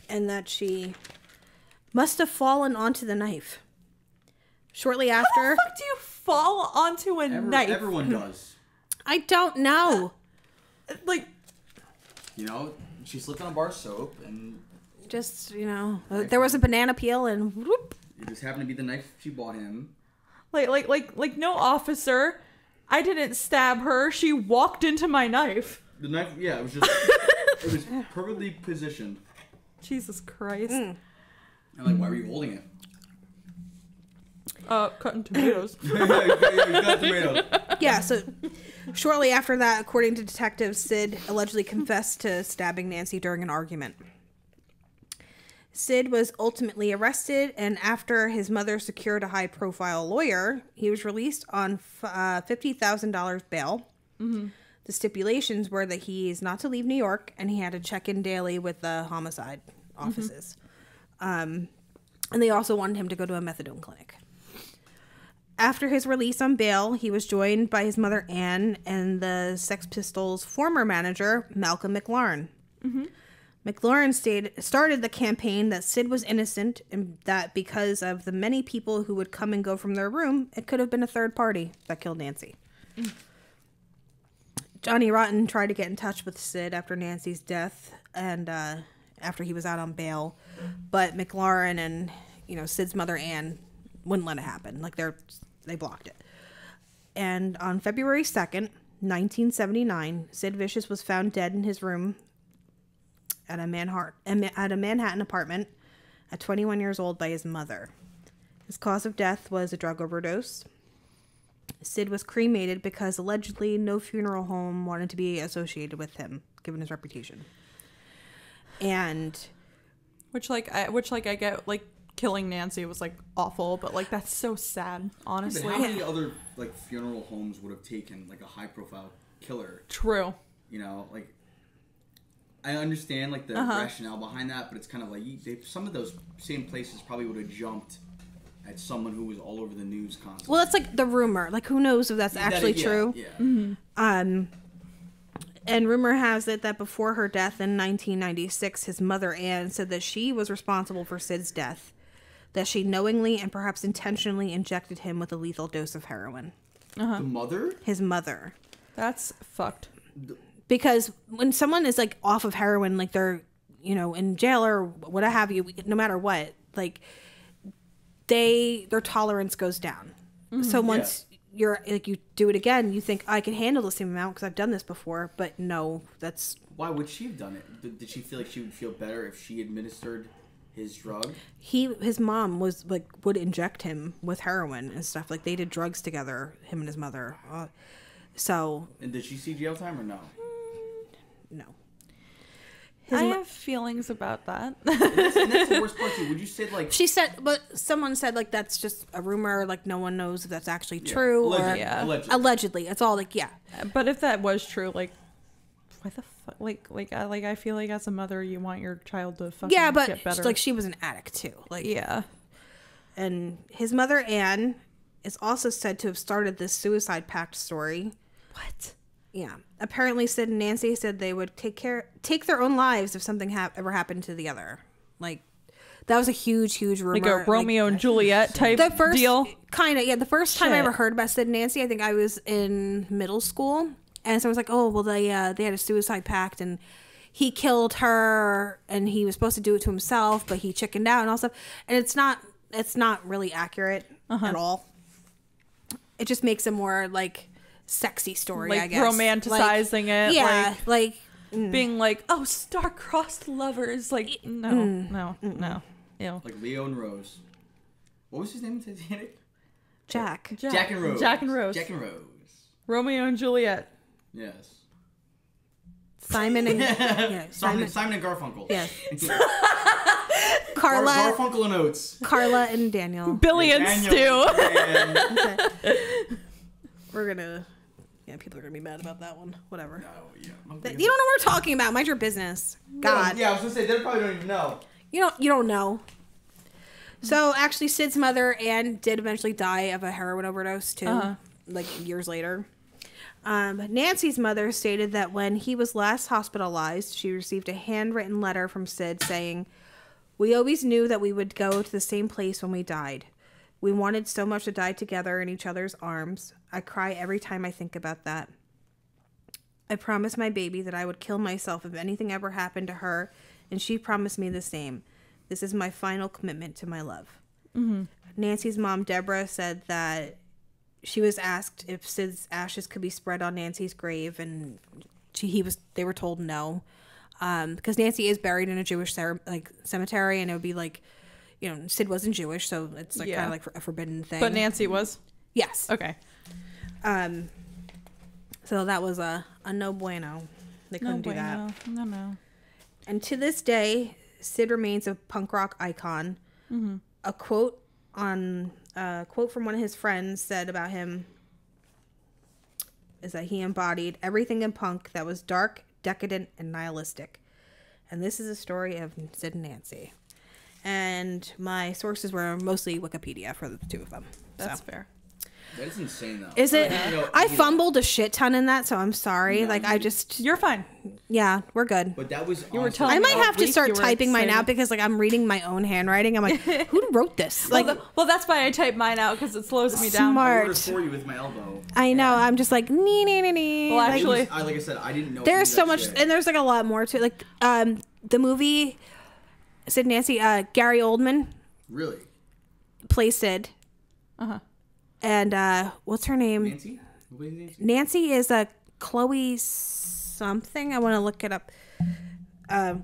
and that she must have fallen onto the knife. Shortly after, How the fuck do you fall onto a knife? Everyone does. I don't know. Like, You know, she slipped on a bar of soap, and Just there was a banana peel, and whoop. it just happened to be the knife she bought him. like, no, officer. I didn't stab her. She walked into my knife. The knife, yeah, it was just, it was perfectly positioned. Jesus Christ. And like, why were you holding it? Cutting tomatoes. You got tomatoes. Yeah, so shortly after that, according to detectives, Sid allegedly confessed to stabbing Nancy during an argument. Sid was ultimately arrested, and after his mother secured a high-profile lawyer, he was released on $50,000 bail. Mm-hmm. The stipulations were that he is not to leave New York, and he had to check in daily with the homicide offices. And they also wanted him to go to a methadone clinic. After his release on bail, he was joined by his mother, Anne, and the Sex Pistols' former manager, Malcolm McLaurin. Mm-hmm. McLaurin started the campaign that Sid was innocent and that because of the many people who would come and go from their room, it could have been a third party that killed Nancy. Johnny Rotten tried to get in touch with Sid after Nancy's death and after he was out on bail, but McLaurin and Sid's mother Anne wouldn't let it happen. Like they blocked it. And on February 2nd, 1979, Sid Vicious was found dead in his room at a Manhattan apartment at 21 years old by his mother. His cause of death was a drug overdose. Sid was cremated because allegedly no funeral home wanted to be associated with him, given his reputation. And Which I get, like, killing Nancy was like awful, but like that's so sad, honestly. But how many other like funeral homes would have taken like a high profile killer? True. Like I understand like the rationale behind that, but it's kind of like some of those same places probably would have jumped at someone who was all over the news constantly. Well, it's like the rumor. Like, who knows if that's actually true? Yeah. Mm-hmm. And rumor has it that before her death in 1996, his mother, Anne, said that she was responsible for Sid's death, that she knowingly and perhaps intentionally injected him with a lethal dose of heroin. The mother? His mother. That's fucked. Because when someone is, like, off of heroin, like, they're, in jail or what have you, no matter what, like, their tolerance goes down. Mm-hmm. So once you're, like, you do it again, you think, I can handle the same amount because I've done this before. But no, that's... Why would she have done it? Did she feel like she would feel better if she administered his drug? His mom was, like, would inject him with heroin and stuff. Like, they did drugs together, him and his mother. So... And did she see jail time or no? No. I have feelings about that. And that's the worst part too. Would you say like she said, but someone said like that's just a rumor. Like no one knows if that's actually true. Allegedly, it's all like But if that was true, like why the fuck? Like I feel like as a mother, you want your child to fucking get better. Like she was an addict too. Like yeah. And his mother Anne is also said to have started this suicide pact story. What? Yeah. Apparently, Sid and Nancy said they would take their own lives if something ever happened to the other. Like, that was a huge rumor. Like a Romeo and Juliet type deal? Kind of, yeah. The first time I ever heard about Sid and Nancy, I think I was in middle school. And someone was like, oh, well, they had a suicide pact, and he killed her, and he was supposed to do it to himself, but he chickened out and all stuff. And it's not really accurate at all. It just makes a more, like, sexy story, like, I guess. romanticizing it. Yeah, like being like, oh, star-crossed lovers. Like, no. Ew. Like Leo and Rose. What was his name in Titanic? Jack and Rose. Jack and Rose. Jack and Rose. Romeo and Juliet. Yes. Simon and Simon and Garfunkel. Yes. Carla. Garfunkel and Oates. Carla and Daniel. Billy and Stu. Okay. We're gonna. Yeah, people are gonna be mad about that one. Whatever. No, yeah. You don't know what we're talking about. Mind your business. God. Yeah, I was gonna say they probably don't even know. You don't know. So actually, Sid's mother Anne did eventually die of a heroin overdose too, like years later. Nancy's mother stated that when he was last hospitalized, she received a handwritten letter from Sid saying, "We always knew that we would go to the same place when we died. We wanted so much to die together in each other's arms. I cry every time I think about that. I promised my baby that I would kill myself if anything ever happened to her, and she promised me the same. This is my final commitment to my love." Mm-hmm. Nancy's mom, Deborah, said that she was asked if Sid's ashes could be spread on Nancy's grave, and they were told no, because Nancy is buried in a Jewish cemetery, and it would be like, Sid wasn't Jewish, so it's like kind of like a forbidden thing. But Nancy was? Yes. Okay. So that was a no bueno. They couldn't do that. No. And to this day, Sid remains a punk rock icon. Mm-hmm. A quote from one of his friends said about him is that he embodied everything in punk that was dark, decadent, and nihilistic. And this is a story of Sid and Nancy. And my sources were mostly Wikipedia for the two of them. That's fair. That is insane, though. Is it? I fumbled a shit ton in that, so I'm sorry. No, You're fine. Yeah, we're good. But that was. You were telling. I might have to start typing mine out because, I'm reading my own handwriting. I'm like, who wrote this? Well, that's why I type mine out, because it slows me down. Smart. I wrote it for you with my elbow. I know. I'm just like, nee. Well, actually, like I said, I didn't know. There's so much, and there's a lot more to it. The movie Sid and Nancy. Gary Oldman. Really. Plays Sid. And what's her name? Nancy? Nancy is a Chloe something. I want to look it up.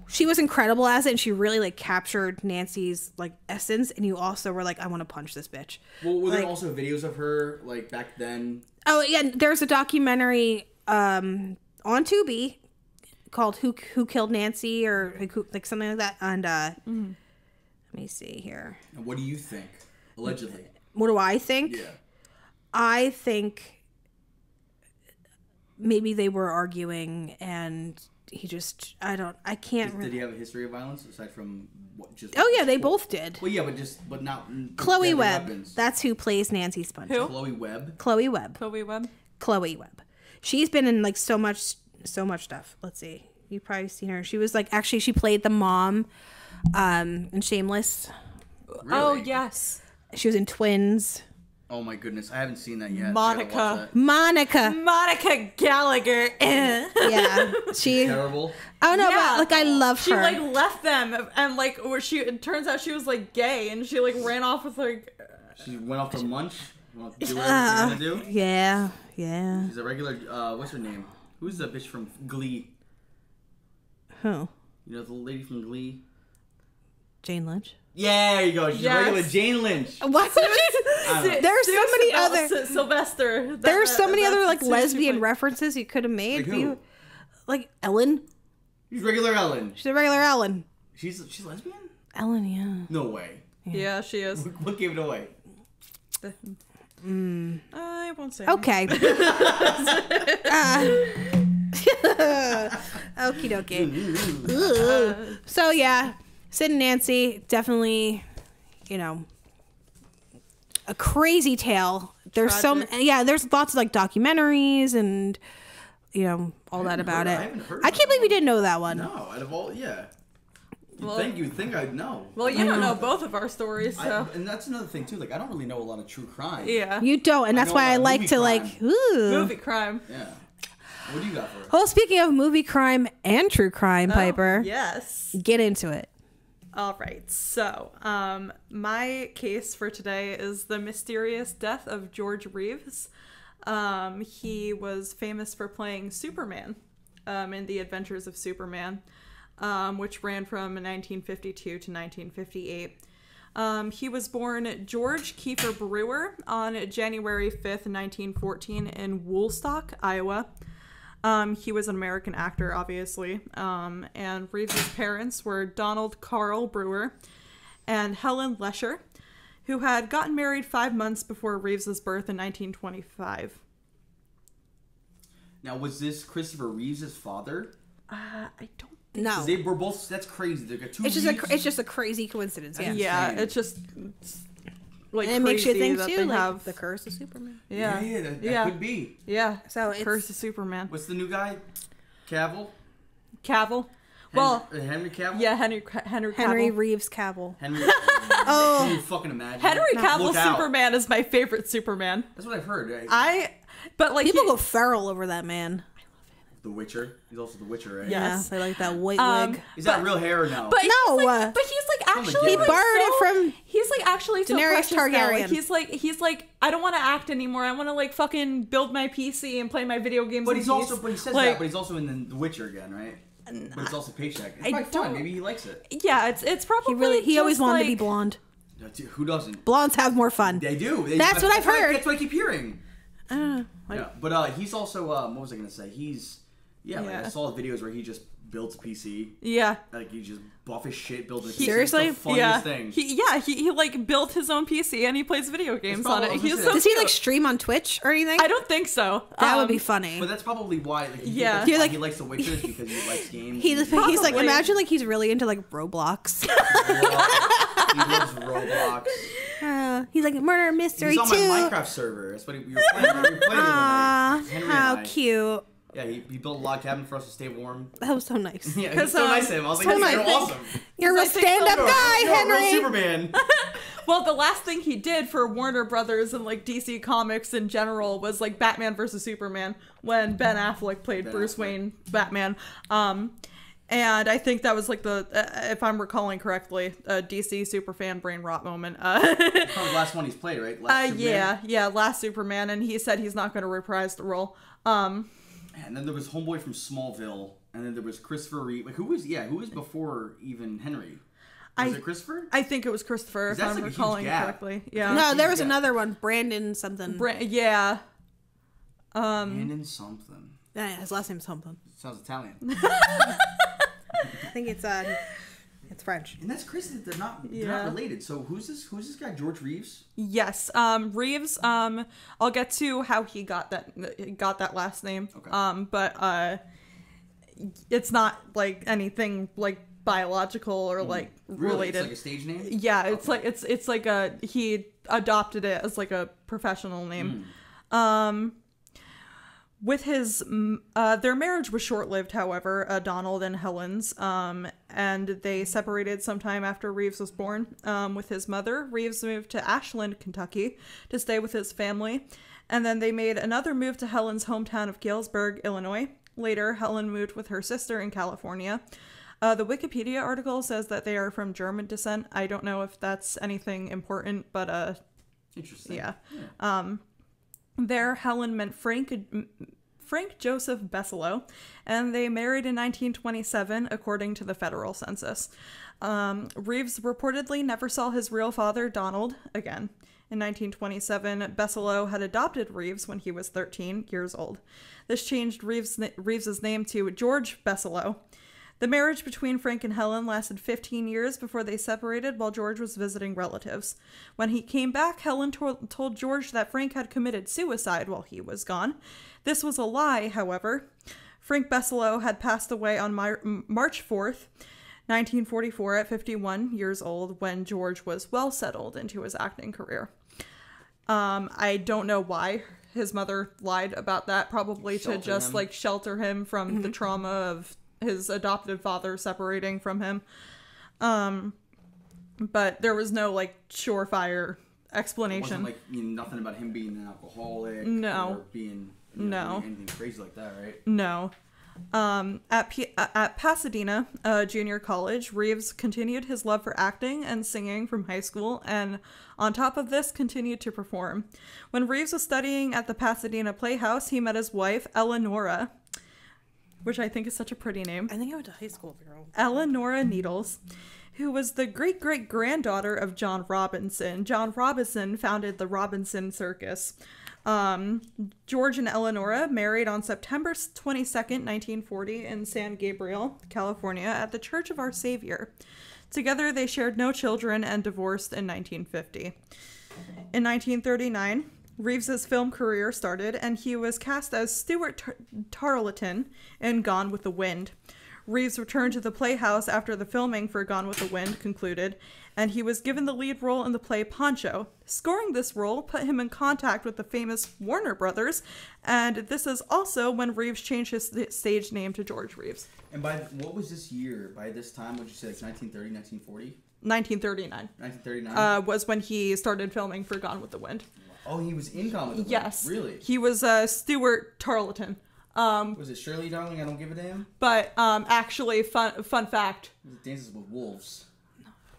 She was incredible as it, and she really captured Nancy's essence. And you also were like, I want to punch this bitch. Well, were there also videos of her back then? Oh yeah, there's a documentary on Tubi called "Who Killed Nancy" or something like that. And let me see here. And what do you think? Allegedly. What do I think? Yeah. I think maybe they were arguing, and he just, I can't. Did he have a history of violence aside from just? Oh yeah, they both did. Well, yeah, but not. Chloe Webb. That's who plays Nancy Sponge. Who? Chloe Webb. Chloe Webb. Chloe Webb. She's been in so much stuff. Let's see. You've probably seen her. She was actually she played the mom, in Shameless. Really? Oh yes. She was in Twins. Oh my goodness, I haven't seen that yet. Monica Gallagher. Yeah, she terrible. Oh no, yeah. but I love her. She left them, and it turns out she was gay, and she ran off with She went off for lunch. Do whatever she's gonna do. Yeah. She's a regular. What's her name? Who's the bitch from Glee? Who? You know the lady from Glee. Jane Lynch. Yeah, there you go. She's regular Jane Lynch. What? There's so many other Sylvester. There's so many other lesbian references you could have made. Like who? Ellen. She's regular Ellen. She's a regular Ellen. She's lesbian? Ellen, yeah. No way. Yeah, she is. What gave it away? I won't say. Okay. Okie dokie. So yeah, Sid and Nancy, definitely, a crazy tale. There's there's lots of documentaries and all that about it. I haven't heard. I can't believe you didn't know that one. No, out of all, yeah. Well, you'd think I'd know. Well, you don't know both of our stories, so. And that's another thing too. Like, I don't really know a lot of true crime. Yeah. You don't, and that's why I like to movie crime. Yeah. What do you got for us? Well, speaking of movie crime and true crime, Piper. Yes. Get into it. All right. So, my case for today is the mysterious death of George Reeves. He was famous for playing Superman in The Adventures of Superman. Which ran from 1952 to 1958. He was born George Kiefer Brewer on January 5th, 1914 in Woolstock, Iowa. He was an American actor, obviously. And Reeves' parents were Donald Carl Brewer and Helen Lesher, who had gotten married 5 months before Reeves' birth in 1925. Now, was this Christopher Reeves' father? I don't. No, they were both. That's crazy. They got two. It's just a crazy coincidence. Yeah, Yeah, it's just like and it makes you think that too, they like have the curse of Superman. Yeah, that could be. Yeah, so it's Curse of Superman. What's the new guy? Cavill. Well, Henry Cavill. Yeah, Henry Cavill. Henry Reeves Cavill. Henry. Can you fucking imagine? Henry Cavill Superman is my favorite Superman. That's what I've heard. But like people go feral over that man. The Witcher. He's also the Witcher, right? Yes. Yeah, they like that white wig. Is that real hair or no? But no. But he's like actually he borrowed it from. He's like actually so Daenerys Targaryen. Like, he's like I don't want to act anymore. I want to like fucking build my PC and play my video games. But in he's peace. also. But he says like, that. But he's also in the Witcher again, right? But it's also paycheck. It's I probably fun. don't- Maybe he likes it. Yeah, it's probably He always just, wanted like, to be blonde. Dude, who doesn't? Blondes have more fun. They do. That's what I've heard. That's what I keep hearing. I don't know. Yeah, but he's also. What was I gonna say? He's. Yeah, like Yeah. I saw videos where he just builds a PC. Yeah. Like he just buff as shit, builds a PC. Seriously? It's the funniest Yeah. thing. He like built his own PC and he plays video games on it. probably- He's so Does he cute. like stream on Twitch or anything? I don't think so. That would be funny. But that's probably why. Like, Yeah. You're You're like, like- he likes The Witcher is because he likes games. He's like, imagine like he's really into like Roblox. He loves Roblox. He's like murder mystery He's on too. my Minecraft server. That's what we were playing. We were playing the other night. Henry and How I. cute. Yeah, he built a log cabin for us to stay warm. That was so nice. Yeah, it's so nice of him. I was like, so you're nice. awesome. You're a stand-up guy, You're a real Henry. Superman. Well, the last thing he did for Warner Brothers and like DC Comics in general was like Batman versus Superman when Ben Affleck played Bruce Wayne Batman. And I think that was like the, if I'm recalling correctly, a DC superfan brain rot moment. Probably the last one he's played, right? Last Superman. Yeah, last Superman, and he said he's not going to reprise the role. And then there was Homeboy from Smallville, and then there was Christopher Reeve. Like, who was before even Henry? Was it Christopher? I think it was Christopher, if I'm recalling correctly. Yeah. No, there was another one, Brandon something. Yeah. Brandon something. Yeah, his last name's something. Sounds Italian. I think it's French. And that's crazy that they're not related. So who's this guy? George Reeves? Yes. Reeves. I'll get to how he got that last name. Okay. But it's not like anything like biological or like related. It's like a stage name? Yeah, it's like it's like he adopted it as like a professional name. With his, their marriage was short-lived, however, Donald and Helen's, and they separated sometime after Reeves was born. With his mother, Reeves moved to Ashland, Kentucky, to stay with his family, and then they made another move to Helen's hometown of Galesburg, Illinois. Later, Helen moved with her sister in California. The Wikipedia article says that they are from German descent. I don't know if that's anything important, but Interesting. yeah. There, Helen met Frank Joseph Besselo, and they married in 1927, according to the federal census. Reeves reportedly never saw his real father, Donald, again. In 1927, Besselo had adopted Reeves when he was 13 years old. This changed Reeves's name to George Besselo. The marriage between Frank and Helen lasted 15 years before they separated while George was visiting relatives. When he came back, Helen told George that Frank had committed suicide while he was gone. This was a lie, however. Frank Besselo had passed away on March 4th, 1944 at 51 years old when George was well settled into his acting career. I don't know why his mother lied about that, probably to just like shelter him from the trauma of his adoptive father separating from him. But there was no like surefire explanation. It wasn't like nothing about him being an alcoholic. No. Or being No. anything crazy like that, right? No. At Pasadena Junior College, Reeves continued his love for acting and singing from high school, and on top of this, continued to perform. When Reeves was studying at the Pasadena Playhouse, he met his wife, Eleonora, which I think is such a pretty name. I think I went to high school with girl. Eleonora Needles, who was the great-great-granddaughter of John Robinson. John Robinson founded the Robinson Circus. George and Eleonora married on September 22nd, 1940 in San Gabriel, California at the Church of Our Savior. Together they shared no children and divorced in 1950. In 1939, Reeves's film career started and he was cast as Stuart Tarleton in Gone with the Wind. Reeves returned to the Playhouse after the filming for Gone with the Wind concluded, and he was given the lead role in the play Poncho. Scoring this role put him in contact with the famous Warner Brothers, and this is also when Reeves changed his stage name to George Reeves. And by what was this year? By this time, would you say like 1930, 1940? 1939. 1939? Was when he started filming for Gone with the Wind. Oh, he was in Gone with the Wind? Yes. Really? He was Stuart Tarleton. Was it Shirley, Darling? I Don't Give a Damn? But actually, fun fact. It Dances with Wolves.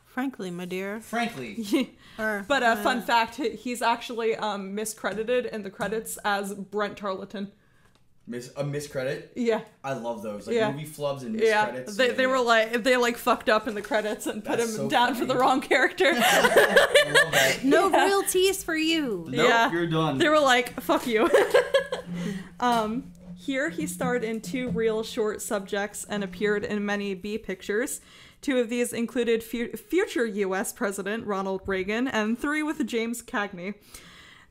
Frankly, my dear. Frankly. But fun fact, he's actually miscredited in the credits as Brent Tarleton. Miscredit? Yeah. I love those. Like movie flubs and miscredits. Yeah. They were like, they like fucked up in the credits and put him down for the wrong character. I love that. No royalties for you. Nope, you're done. They were like, fuck you. Here he starred in 2 real short subjects and appeared in many B pictures. 2 of these included future U.S. President Ronald Reagan and 3 with James Cagney.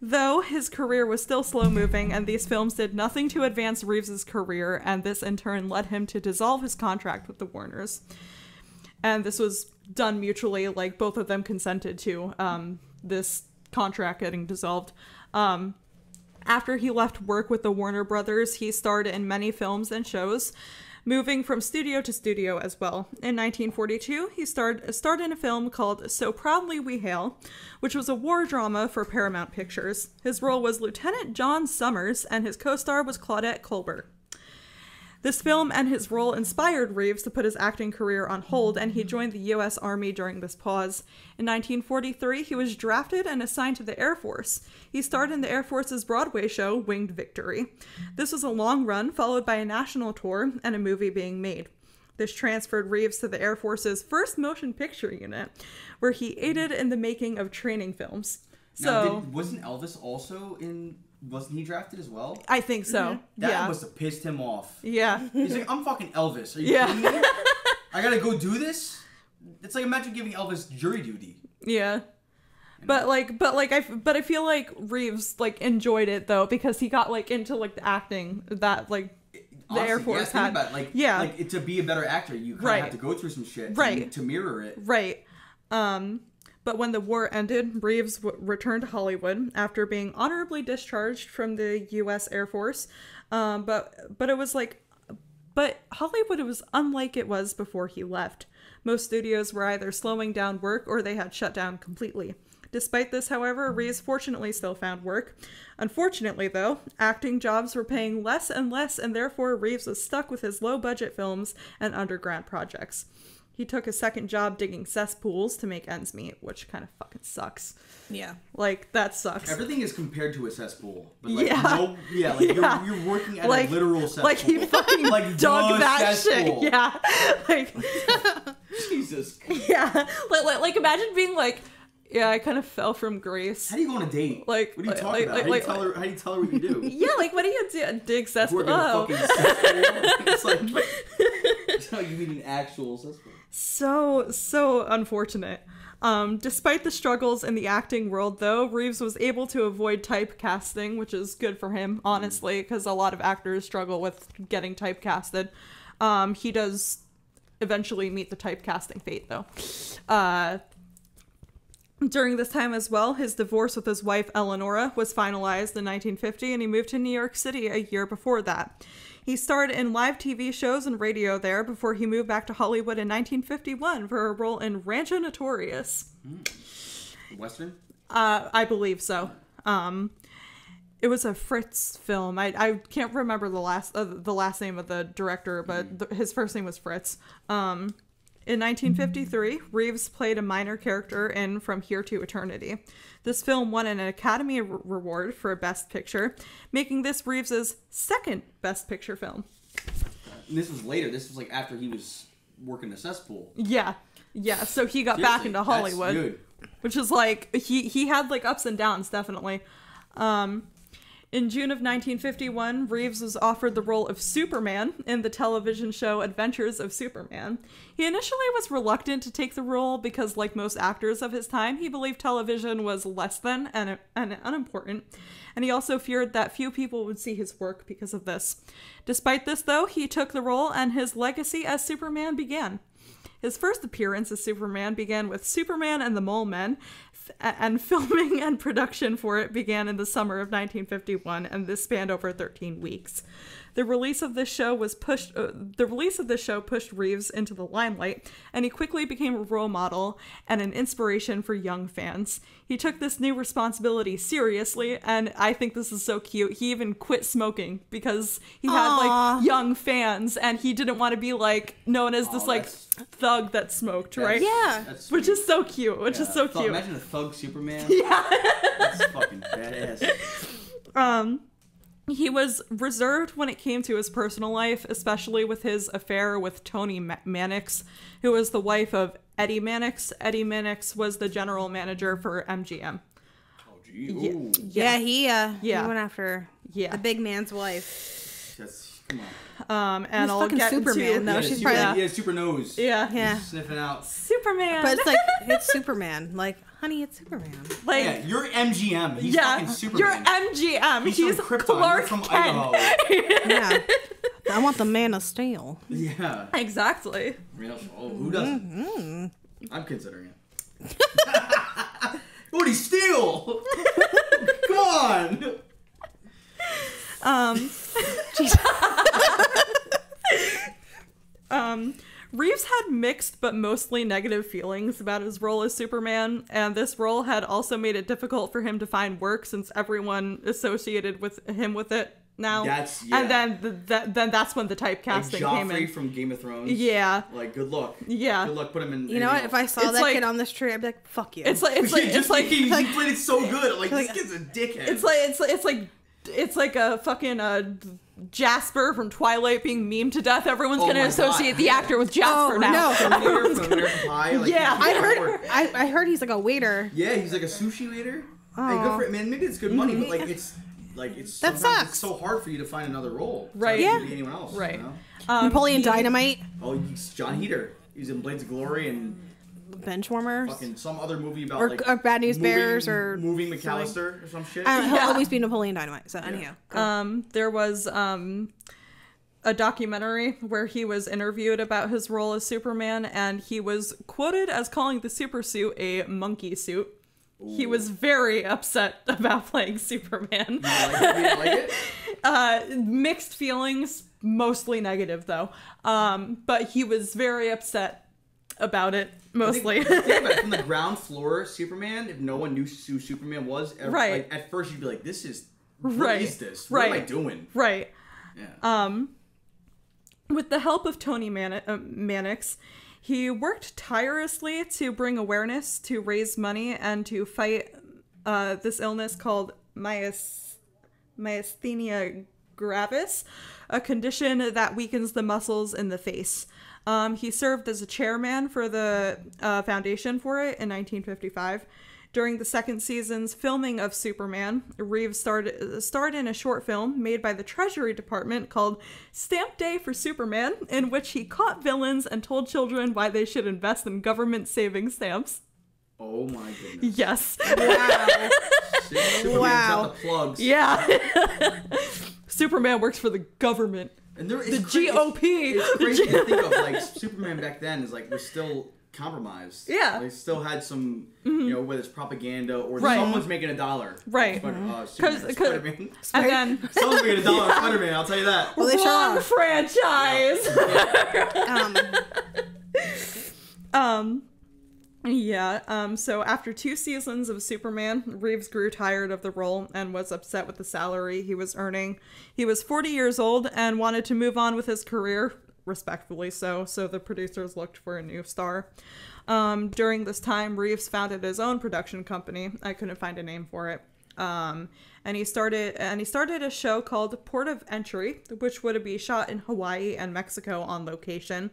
Though his career was still slow-moving and these films did nothing to advance Reeves's career, and this in turn led him to dissolve his contract with the Warners. And this was done mutually, like both of them consented to this contract getting dissolved. After he left work with the Warner Brothers, he starred in many films and shows, moving from studio to studio as well. In 1942, he starred in a film called So Proudly We Hail, which was a war drama for Paramount Pictures. His role was Lieutenant John Summers, and his co-star was Claudette Colbert. This film and his role inspired Reeves to put his acting career on hold, and he joined the U.S. Army during this pause. In 1943, he was drafted and assigned to the Air Force. He starred in the Air Force's Broadway show, Winged Victory. This was a long run, followed by a national tour and a movie being made. This transferred Reeves to the Air Force's first motion picture unit, where he aided in the making of training films. Now, wasn't Elvis also in... Wasn't he drafted as well? I think so. That must have pissed him off. Yeah. He's like, I'm fucking Elvis. Are you kidding me? I gotta go do this? It's like, imagine giving Elvis jury duty. Yeah. But I feel like Reeves like enjoyed it though, because he got like into like the acting that like the Honestly, Air Force had. Like to be a better actor, you kind of have to go through some shit to mirror it. Right. But when the war ended, Reeves returned to Hollywood after being honorably discharged from the U.S. Air Force. But Hollywood was unlike it was before he left. Most studios were either slowing down work or they had shut down completely. Despite this, however, Reeves fortunately still found work. Unfortunately, though, acting jobs were paying less and less, and therefore Reeves was stuck with his low-budget films and underground projects. He took a second job digging cesspools to make ends meet, which kind of fucking sucks. Yeah. Like, that sucks. Everything is compared to a cesspool. But you're working at a literal cesspool. Like, he fucking dug that cesspool. shit. Yeah. Like, Jesus. Yeah. Like, imagine being like, yeah, I kind of fell from grace. How do you go on a date? Like, what are you talking about? How do you tell her what you do? Yeah, like, what do you do? Dig cesspool? Work in a fucking cesspool. It's like, it's not you mean an actual cesspool. So unfortunate. Despite the struggles in the acting world, though, Reeves was able to avoid typecasting, which is good for him, honestly, because a lot of actors struggle with getting typecasted. He does eventually meet the typecasting fate, though. During this time as well, his divorce with his wife Eleonora was finalized in 1950, and he moved to New York City a year before that. He starred in live TV shows and radio there before he moved back to Hollywood in 1951 for a role in Rancho Notorious. Western? I believe so. It was a Fritz film. I can't remember the last name of the director, but his first name was Fritz. In 1953, Reeves played a minor character in From Here to Eternity. This film won an Academy Award for Best Picture, making this Reeves's second Best Picture film. And this was later. This was like after he was working the cesspool. Yeah. So he got back into Hollywood, which is like he had like ups and downs, definitely. In June of 1951, Reeves was offered the role of Superman in the television show Adventures of Superman. He initially was reluctant to take the role because, like most actors of his time, he believed television was less than and unimportant, and he also feared that few people would see his work because of this. Despite this, though, he took the role and his legacy as Superman began. His first appearance as Superman began with Superman and the Mole Men, and filming and production for it began in the summer of 1951, and this spanned over 13 weeks. The release of this show pushed Reeves into the limelight, and he quickly became a role model and an inspiration for young fans. He took this new responsibility seriously, and I think this is so cute. He even quit smoking because he had like young fans, and he didn't want to be like known as this like thug that smoked, right? Yeah, which is so cute. Imagine a thug Superman. Yeah, that's fucking badass. He was reserved when it came to his personal life, especially with his affair with Toni Mannix, who was the wife of Eddie Mannix. Eddie Mannix was the general manager for MGM. Oh, gee. Ooh. Yeah, he went after the big man's wife. Come on. And I'll get Superman, though. She's probably yeah, super nose. Yeah. Sniffing out. Superman. But it's like, it's Superman. Like, honey, it's Superman. Like, yeah, you're MGM. He's fucking Superman. You're MGM. He's from Krypton. Clark You're from Kent. Idaho. Yeah. I want the Man of Steel. Yeah. Exactly. Who doesn't? I'm considering it. What, he's Steel? Come on. Reeves had mixed but mostly negative feelings about his role as Superman, and this role had also made it difficult for him to find work since everyone associated with him with it now. And then that's when the typecasting came in. Joffrey from Game of Thrones. Yeah. Like, good luck. Yeah. Good luck. Put him in. You know what? If I saw that kid on the street, I'd be like, "Fuck you." It's like he played it so good. Like, this kid's a dickhead. It's like a fucking Jasper from Twilight being memed to death. Everyone's gonna associate the actor with Jasper now. From American Pie. Like, yeah, I heard he's like a waiter. Yeah, he's like a sushi waiter. Hey, good for it, man. Maybe it's good money, but it's so hard for you to find another role. Right. Yeah. Be anyone else. Right. You know? Napoleon Dynamite. Oh, he's John Heater. He's in Blades of Glory and Benchwarmers. Fucking some other movie about or Bad News Bears or moving McAllister or some shit. He'll always be Napoleon Dynamite. So anyhow, there was a documentary where he was interviewed about his role as Superman, and he was quoted as calling the super suit a monkey suit. Ooh. He was very upset about playing Superman. You like it? Mixed feelings, mostly negative though. But he was very upset about it, mostly. Think about it, from the ground floor, Superman, if no one knew who Superman was, like, at first you'd be like, what is this? What am I doing? Right. Yeah. With the help of Toni Mannix, he worked tirelessly to bring awareness, to raise money, and to fight this illness called myasthenia gravis, a condition that weakens the muscles in the face. He served as a chairman for the foundation for it in 1955. During the second season's filming of Superman, Reeves starred in a short film made by the Treasury Department called Stamp Day for Superman, in which he caught villains and told children why they should invest in government savings stamps. Oh my goodness. Yes. Wow. Wow. The plugs. Yeah. Superman works for the government. And the GOP. It's crazy to think of, like, Superman back then was still compromised. Yeah. They still had some, you know, whether it's propaganda or Right. someone's making $1. Right. Spider-Man. And then Someone's making $1 on Spider-Man, I'll tell you that. Well, they sure wrong are. franchise. So after 2 seasons of Superman, Reeves grew tired of the role and was upset with the salary he was earning. He was 40 years old and wanted to move on with his career, respectfully so the producers looked for a new star. During this time, Reeves founded his own production company. I couldn't find a name for it. And he started a show called Port of Entry, which would be shot in Hawaii and Mexico on location.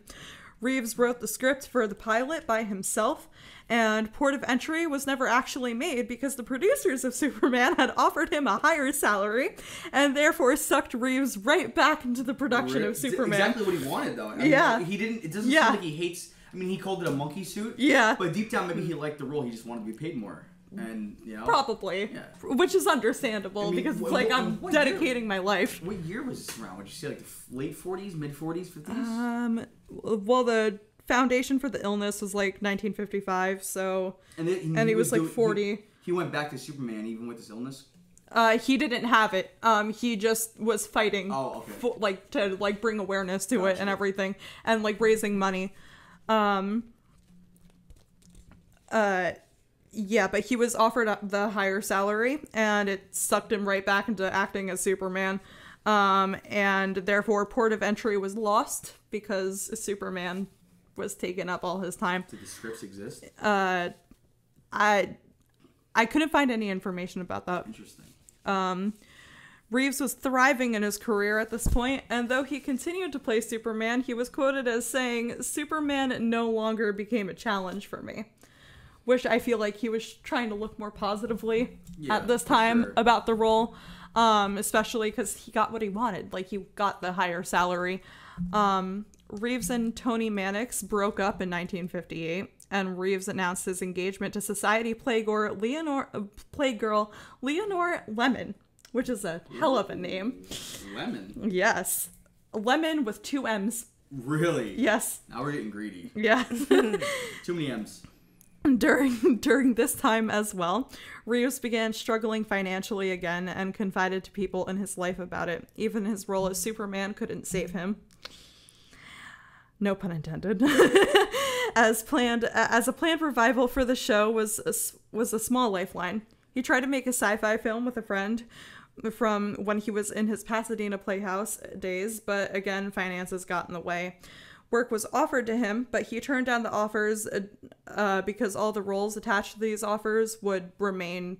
Reeves wrote the script for the pilot by himself, and Port of Entry was never actually made because the producers of Superman had offered him a higher salary and therefore sucked Reeves right back into the production of Superman. Exactly what he wanted, though. I mean, he didn't. It doesn't seem like he hates. I mean, he called it a monkey suit. Yeah. But deep down, maybe he liked the role. He just wanted to be paid more. And, you know. Probably. Yeah. Which is understandable, because it's like, I'm dedicating my life. What year was this around? Would you say like the late 40s, mid 40s, 50s? Well, the foundation for the illness was like 1955, so. And he was like 40. He went back to Superman even with his illness? He didn't have it. He just was fighting. Oh, okay. To bring awareness to it and everything, and like raising money. Yeah, but he was offered the higher salary, and it sucked him right back into acting as Superman. And therefore, Port of Entry was lost because Superman was taking up all his time. Did the scripts exist? I couldn't find any information about that. Interesting. Reeves was thriving in his career at this point, and though he continued to play Superman, he was quoted as saying, "Superman no longer became a challenge for me." Which I feel like he was trying to look more positively at this time about the role, especially because he got what he wanted. Like, he got the higher salary. Reeves and Tony Mannix broke up in 1958, and Reeves announced his engagement to Society playgirl Leonore Lemon, which is a hell of a name. Lemon? Yes. Lemon with 2 M's. Really? Yes. Now we're getting greedy. Yeah. Too many M's. During this time as well, Reeves began struggling financially again and confided to people in his life about it. Even his role as Superman couldn't save him. No pun intended. As a planned revival for the show was a small lifeline. He tried to make a sci-fi film with a friend from when he was in his Pasadena Playhouse days, but again, finances got in the way. Work was offered to him, but he turned down the offers because all the roles attached to these offers would remain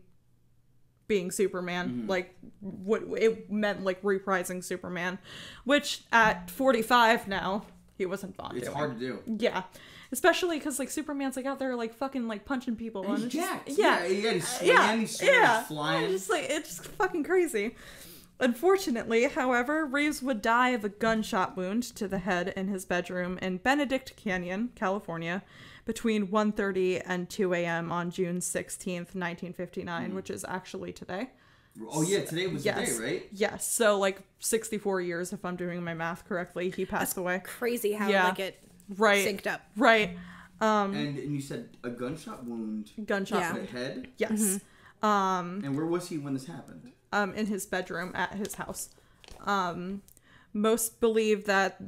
being Superman. Mm-hmm. Like, what it meant, like reprising Superman, which at 45 now he wasn't fond of. It's hard to do. Yeah, especially because like Superman's like out there like fucking like punching people. And he's jacked. He's swinging, he's flying. It's just like it's fucking crazy. Unfortunately, however, Reeves would die of a gunshot wound to the head in his bedroom in Benedict Canyon, California, between 1:30 and 2 a.m. on June 16th, 1959, which is actually today. Oh, yeah, today was the day, right? Yes, so like 64 years, if I'm doing my math correctly, he passed away. Crazy how like it synced up. Right. And you said a gunshot wound to the head? Yes. Mm-hmm. And where was he when this happened? In his bedroom at his house. Most believe that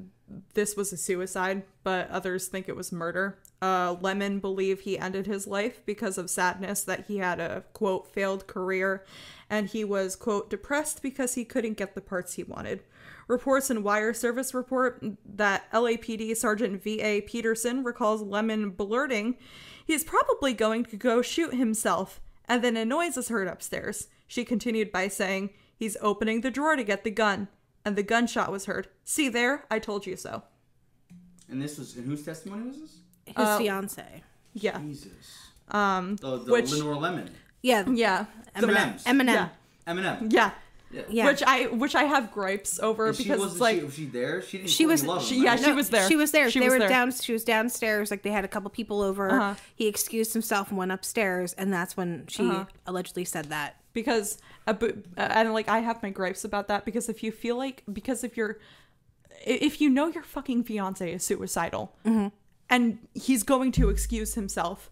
this was a suicide, but others think it was murder. Lemon believe he ended his life because of sadness that he had a, quote, failed career, and he was, quote, depressed because he couldn't get the parts he wanted. Reports in Wire Service report that LAPD Sergeant V.A. Peterson recalls Lemon blurting, "He's probably going to go shoot himself," and then a noise is heard upstairs. She continued by saying, "He's opening the drawer to get the gun," and the gunshot was heard. "See there? I told you so." And this was, in whose testimony was this? His fiance. Yeah. Jesus. Lenore Lemon. Yeah. Yeah. Eminem. Eminem. Eminem. Yeah. Yeah. Which I have gripes over because it's like was she there? She didn't. She was. Love him, she, yeah, right? she was there. She was there. She they was were there. down. She was downstairs. Like they had a couple people over. He excused himself and went upstairs, and that's when she allegedly said that. Because and like I have my gripes about that because if you know your fucking fiance is suicidal, and he's going to excuse himself.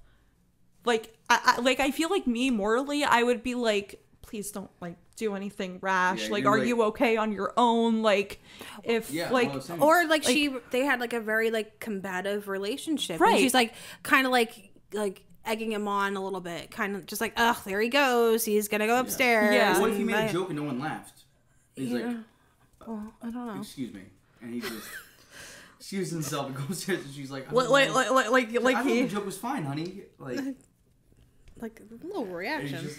Like, I feel like me morally, I would be like, please don't like do anything rash. Like, are you okay on your own? Like, if or like they had like a very like combative relationship. Right. And she's like kind of like egging him on a little bit, kind of just like, oh, there he goes. He's gonna go upstairs. Yeah. What if he made a joke and no one laughed? He's like, well, I don't know. Excuse me, and he just excused himself and goes upstairs, and she's like, like the joke was fine, honey. Like a little reaction.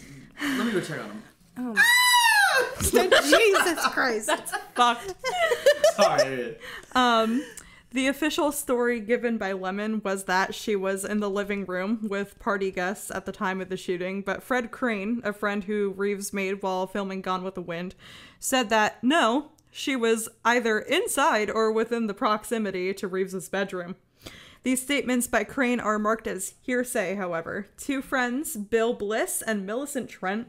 Let me go check on him. Oh. Jesus Christ. That's fucked. Sorry. The official story given by Lemon was that she was in the living room with party guests at the time of the shooting, but Fred Crane, a friend who Reeves made while filming Gone with the Wind, said that no, she was either inside or within the proximity to Reeves's bedroom. These statements by Crane are marked as hearsay, however. Two friends, Bill Bliss and Millicent Trent,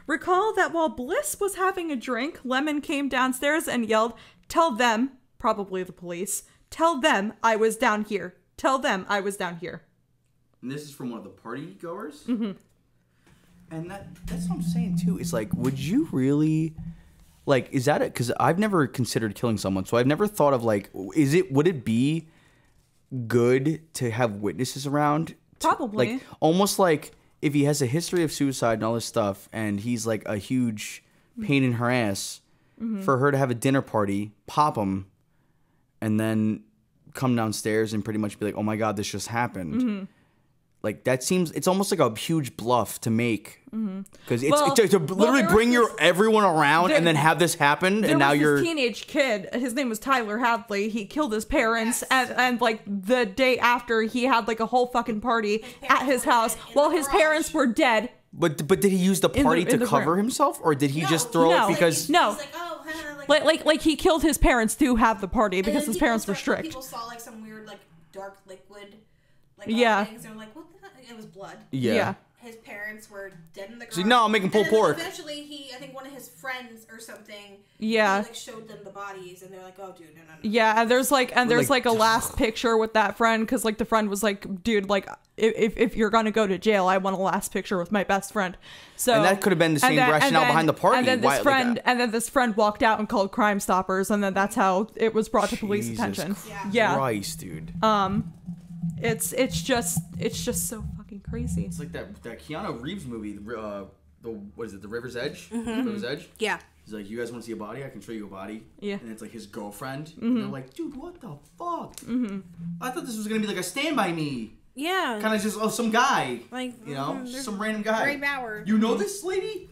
recall that while Bliss was having a drink, Lemon came downstairs and yelled, "Tell them," probably the police, "tell them I was down here. Tell them I was down here." And this is from one of the party goers? Mm-hmm. And that's what I'm saying, too. It's like, would you really... Like, is that it? Because I've never considered killing someone, so I've never thought of, like, would it be good to have witnesses around? Probably. Like, almost like if he has a history of suicide and all this stuff, and he's, like, a huge pain in her ass, for her to have a dinner party, pop him, and then come downstairs and pretty much be like, oh my God, this just happened. Like, that seems, it's almost like a huge bluff to make. Because it's to literally bring everyone around and then have this happen, and now you're... This teenage kid, his name was Tyler Hadley, he killed his parents, and like, the day after, he had like a whole fucking party at his house while his parents were dead. But did he use the party to cover himself, or did he just throw it because... No. He's like, oh, like he killed his parents to have the party because his parents were strict. People saw like some weird like dark liquid, like things, and were like, what the heck? It was blood. Yeah. His parents were dead in the car. So, no, I'm making pulled pork. Eventually, I think one of his friends or something, like showed them the bodies, and they're like, "Oh, dude, no." Yeah, and there's like a last picture with that friend, because like the friend was like, "Dude, like if you're gonna go to jail, I want a last picture with my best friend." So and that could have been the same rationale behind the party. And then this friend walked out and called Crime Stoppers, and then that's how it was brought to police attention. Yeah, Christ, dude. It's just so fucking crazy. It's like that Keanu Reeves movie, what is it, The River's Edge? River's Edge? Yeah. He's like, you guys want to see a body? I can show you a body. Yeah. And it's like his girlfriend. And they're like, dude, what the fuck? I thought this was going to be like a Stand By Me. Yeah. Kind of just, some guy. Like, you know, some random guy. Ray Bauer. You know this lady?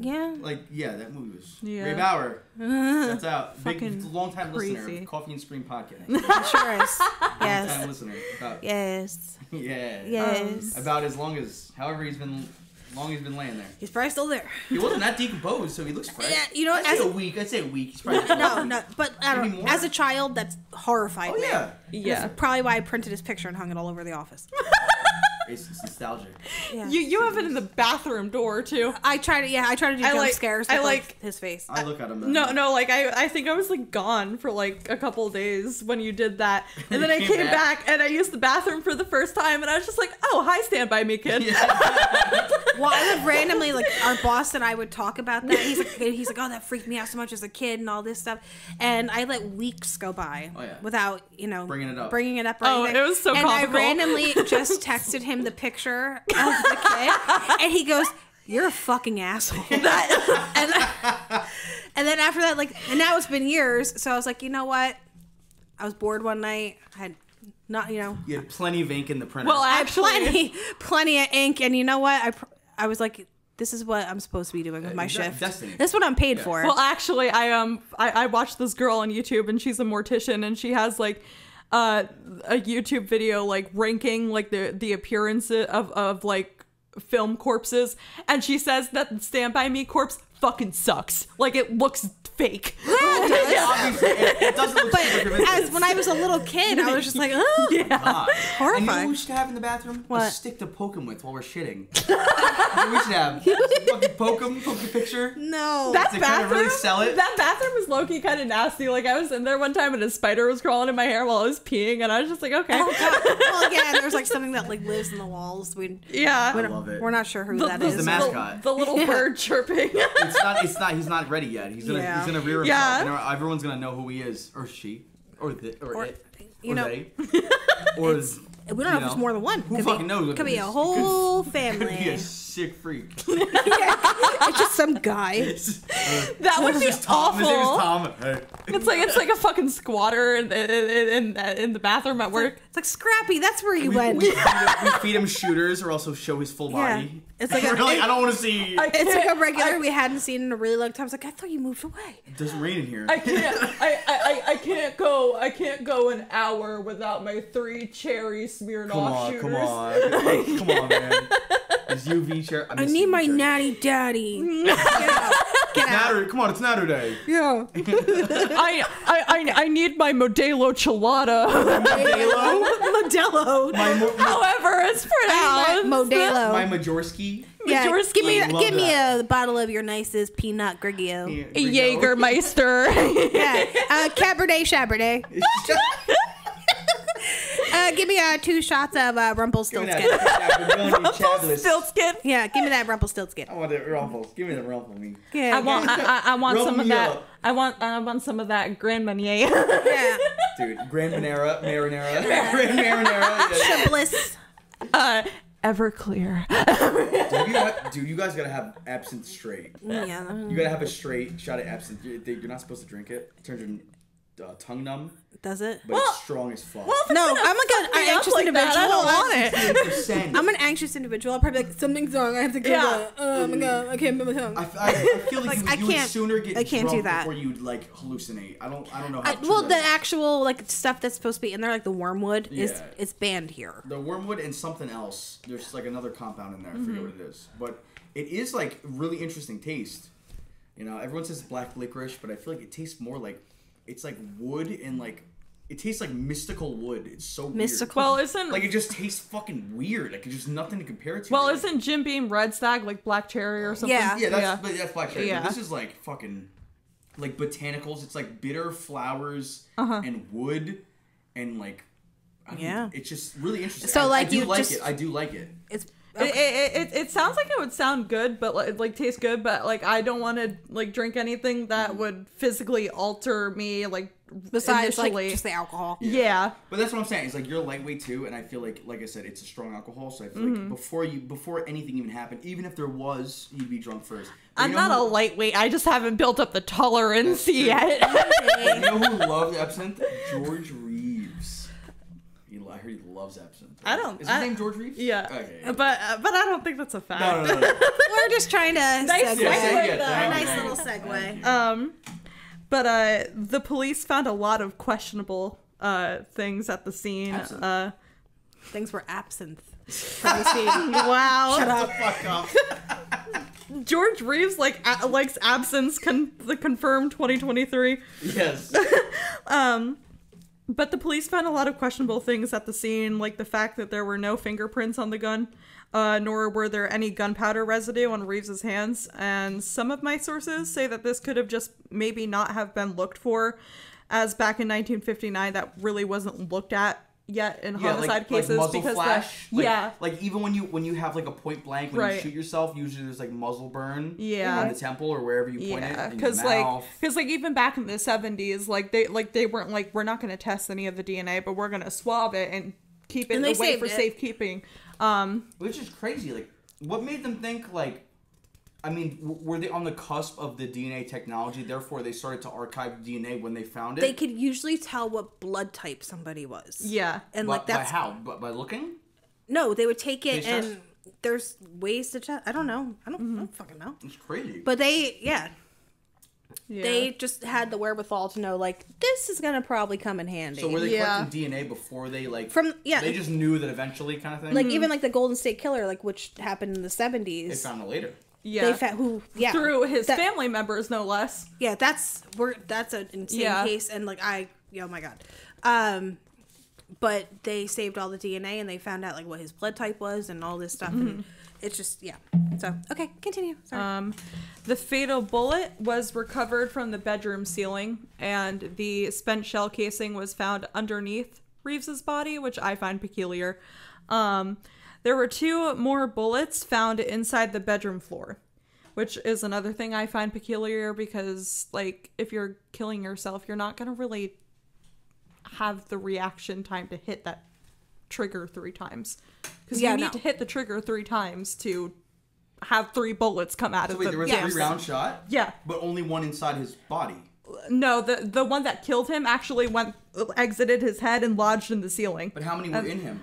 Yeah. Like, yeah, that movie was... Yeah. Ray Bauer. That's out. Fucking long-time listener crazy. of Coffee and Scream podcast. Sure is. Yes. Long-time listener. Yes. Yeah. Yes. About however he's been laying there. He's probably still there. He wasn't that decomposed, so he looks fresh. Yeah, you know, I'd say a week. He's probably no, but I don't know. As a child, that's horrified me. Yeah. That's probably why I printed his picture and hung it all over the office. It's nostalgic. Yeah. You have it in the bathroom door too. I try to do jump scares with his face. I look at him. No, like I think I was like gone for like a couple of days when you did that, and then I came back and I used the bathroom for the first time, and I was just like, oh, hi, Stand By Me, kid. Yeah. Well, I would randomly, like, our boss and I would talk about that. He's like, oh, that freaked me out so much as a kid and all this stuff, and I let weeks go by without bringing it up. Oh, it was so comical. And I randomly just texted him the picture of the kid, and he goes, "You're a fucking asshole." and then after that, like, and now it's been years, so I was like, you know what? I was bored one night. I had not, You had plenty of ink in the printer. Well, actually, I had plenty of ink, and you know what? I was like, this is what I'm supposed to be doing with my shift. Destiny. This is what I'm paid for. Well, actually, I watched this girl on YouTube, and she's a mortician, and she has like a YouTube video like ranking like the appearance of like film corpses, and she says that the Stand By Me corpse fucking sucks. Like, it looks fake. Obviously, it doesn't look super convincing. As when I was a little kid, I was just like, oh, God. horrifying. And you know what we should have in the bathroom? What? A stick to poke him with while we're shitting. That's what we should have. Fucking poke the picture. No. That To bathroom, kind of really sell it. that bathroom was low-key kind of nasty. Like, I was in there one time and a spider was crawling in my hair while I was peeing, and I was just like, okay. Oh, God. Well, yeah, there's like something that like lives in the walls. Yeah. I love it. We're not sure who that is. the mascot. The little bird chirping. It's not. He's not ready yet. He's gonna rear himself. Yeah. And everyone's gonna know who he is, or she, or it, you or know, they, or we don't know if there's more than one. Who fucking knows? Could be a whole family. Could be a sick freak. It's just some guy. That would be awful. His name is Tom. Hey. It's like a fucking squatter in the bathroom at work. It's like Scrappy. That's where you went. We feed him shooters, or also show his full body. It's like I don't want to see. It's like a regular we hadn't seen in a really long time. It's like I thought you moved away. It doesn't rain in here. I can't go an hour without my 3 cherry Smirnoff shooters. Come on, man. His UV chair. I need my natty daddy. Get out. Come on, it's Saturday. Yeah. I need my Modelo Chelada. Modelo. However it's pronounced. Modelo. My Majorski. Yeah, Majorski. give me a bottle of your nicest Pinot Grigio. Jägermeister. Yeah, Cabernet Chabernet. Give me 2 shots of Rumpelstiltskin. Rumpelstiltskin. Yeah, give me that Rumpelstiltskin. I want the Rumpels. Give me the Rumpel me. Yeah, I want some of that. up. I want some of that Grand Marnier. Yeah. Dude, Grand Marinara. Grand Marinara. Yeah. Chablis. Everclear. Dude, you guys gotta have absinthe straight. Yeah. You gotta have a straight shot of absinthe. You're not supposed to drink it. It turns your tongue numb. Does it? But it's strong as fuck. No, I'm like an anxious individual. I don't want it. I'm an anxious individual. I'll probably be like, something's wrong. I have to go. Oh my god, I can't move my tongue. I feel like you would sooner get drunk before you'd like hallucinate. I don't know how. Well, the actual like stuff that's supposed to be in there, like the wormwood, is banned here. The wormwood and something else. There's like another compound in there. I forget what it is, but it is like really interesting taste. You know, everyone says black licorice, but I feel like it tastes more like it's like wood and like. It tastes like mystical wood. It's so mystical. Weird. Well, isn't like it just tastes fucking weird. Like it's just nothing to compare it to. Well, really. isn't Jim Beam Red Stag like black cherry or something? Yeah, that's black cherry. Yeah. But this is like fucking like botanicals. It's like bitter flowers and wood and like it's just really interesting. So like I do like it. It's it sounds like it would sound good, but like taste good, but like I don't want to like drink anything that would physically alter me like besides initially. like just the alcohol. Yeah. But that's what I'm saying. It's like you're lightweight too, and I feel like I said, it's a strong alcohol. So I feel like before anything even happened, even if there was, you'd be drunk first. But I'm not a lightweight. I just haven't built up the tolerance yet. You know who loved absinthe? George Reeves. I heard he loves absinthe. Is his name George Reeves? Yeah. Okay. But I don't think that's a fact. No. We're just trying to segue. Nice Little segue. But the police found a lot of questionable things at the scene. Things were absinthe from the scene. Wow. Shut up. Fuck off. George Reeves likes absinthe. The confirmed 2023. Yes. But the police found a lot of questionable things at the scene, like the fact that there were no fingerprints on the gun, nor were there any gunpowder residue on Reeves's hands. And some of my sources say that this could have just maybe not have been looked for, as back in 1959 that really wasn't looked at yet in homicide cases, like muzzle because flash, like even when you have like a point blank when you shoot yourself, usually there's like muzzle burn on the temple or wherever you point it, because even back in the 70s, like they weren't like, we're not going to test any of the DNA, but we're going to swab it and keep it away for safekeeping. Which is crazy. Like, what made them think like? I mean, were they on the cusp of the DNA technology? Therefore, they started to archive DNA when they found it. They could usually tell what blood type somebody was. Yeah, and like that's by how? By looking? No, they would take it, and there's ways to check. I don't know. I don't fucking know. It's crazy. But they just had the wherewithal to know, like, this is gonna probably come in handy. So were they collecting DNA before they like? They just knew that eventually, kind of thing. Like even like the Golden State Killer, like which happened in the 70s. They found it later. Yeah. Through his family members, no less. Yeah, that's an insane case, and like oh my god. But they saved all the DNA, and they found out like what his blood type was and all this stuff, and it's just So okay, continue. Sorry. The fatal bullet was recovered from the bedroom ceiling, and the spent shell casing was found underneath Reeves's body, which I find peculiar. There were 2 more bullets found inside the bedroom floor, which is another thing I find peculiar because, like, if you're killing yourself, you're not going to really have the reaction time to hit that trigger 3 times. Because you need to hit the trigger 3 times to have 3 bullets come out of the... So wait, there was a 3-round shot? Yeah. But only one inside his body? No, the one that killed him actually exited his head and lodged in the ceiling. But how many were in him?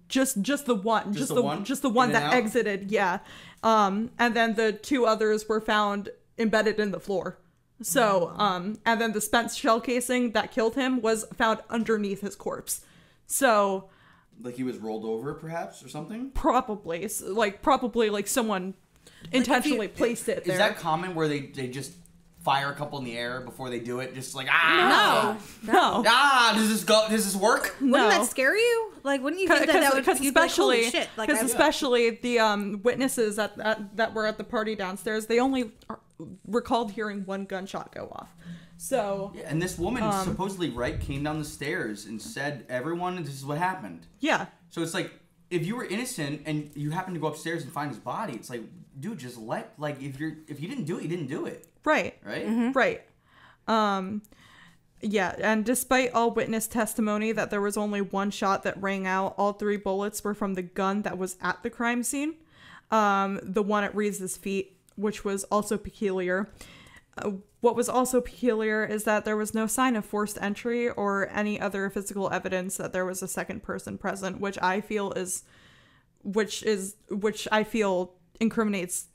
Just the one. Just the one that exited, yeah. And then the 2 others were found embedded in the floor. So, and then the spent shell casing that killed him was found underneath his corpse. So... Like he was rolled over, perhaps, or something? Probably. Like someone intentionally placed it there. Is that common where they just fire a couple in the air before they do it? Just like, no. Does this work? No. Wouldn't that scare you? Like, wouldn't you think that would... Especially, like, holy shit. Especially the witnesses that were at the party downstairs, they only recalled hearing 1 gunshot go off. So... Yeah, and this woman supposedly, came down the stairs and said, everyone, this is what happened. Yeah. So it's like, if you were innocent and you happened to go upstairs and find his body, it's like, dude, just if you didn't do it, you didn't do it. Right. Right? Mm-hmm. Right. Yeah, and despite all witness testimony that there was only 1 shot that rang out, all 3 bullets were from the gun that was at the crime scene. The one at Reeves' feet, which was also peculiar. What was also peculiar is that there was no sign of forced entry or any other physical evidence that there was a second person present, which I feel incriminates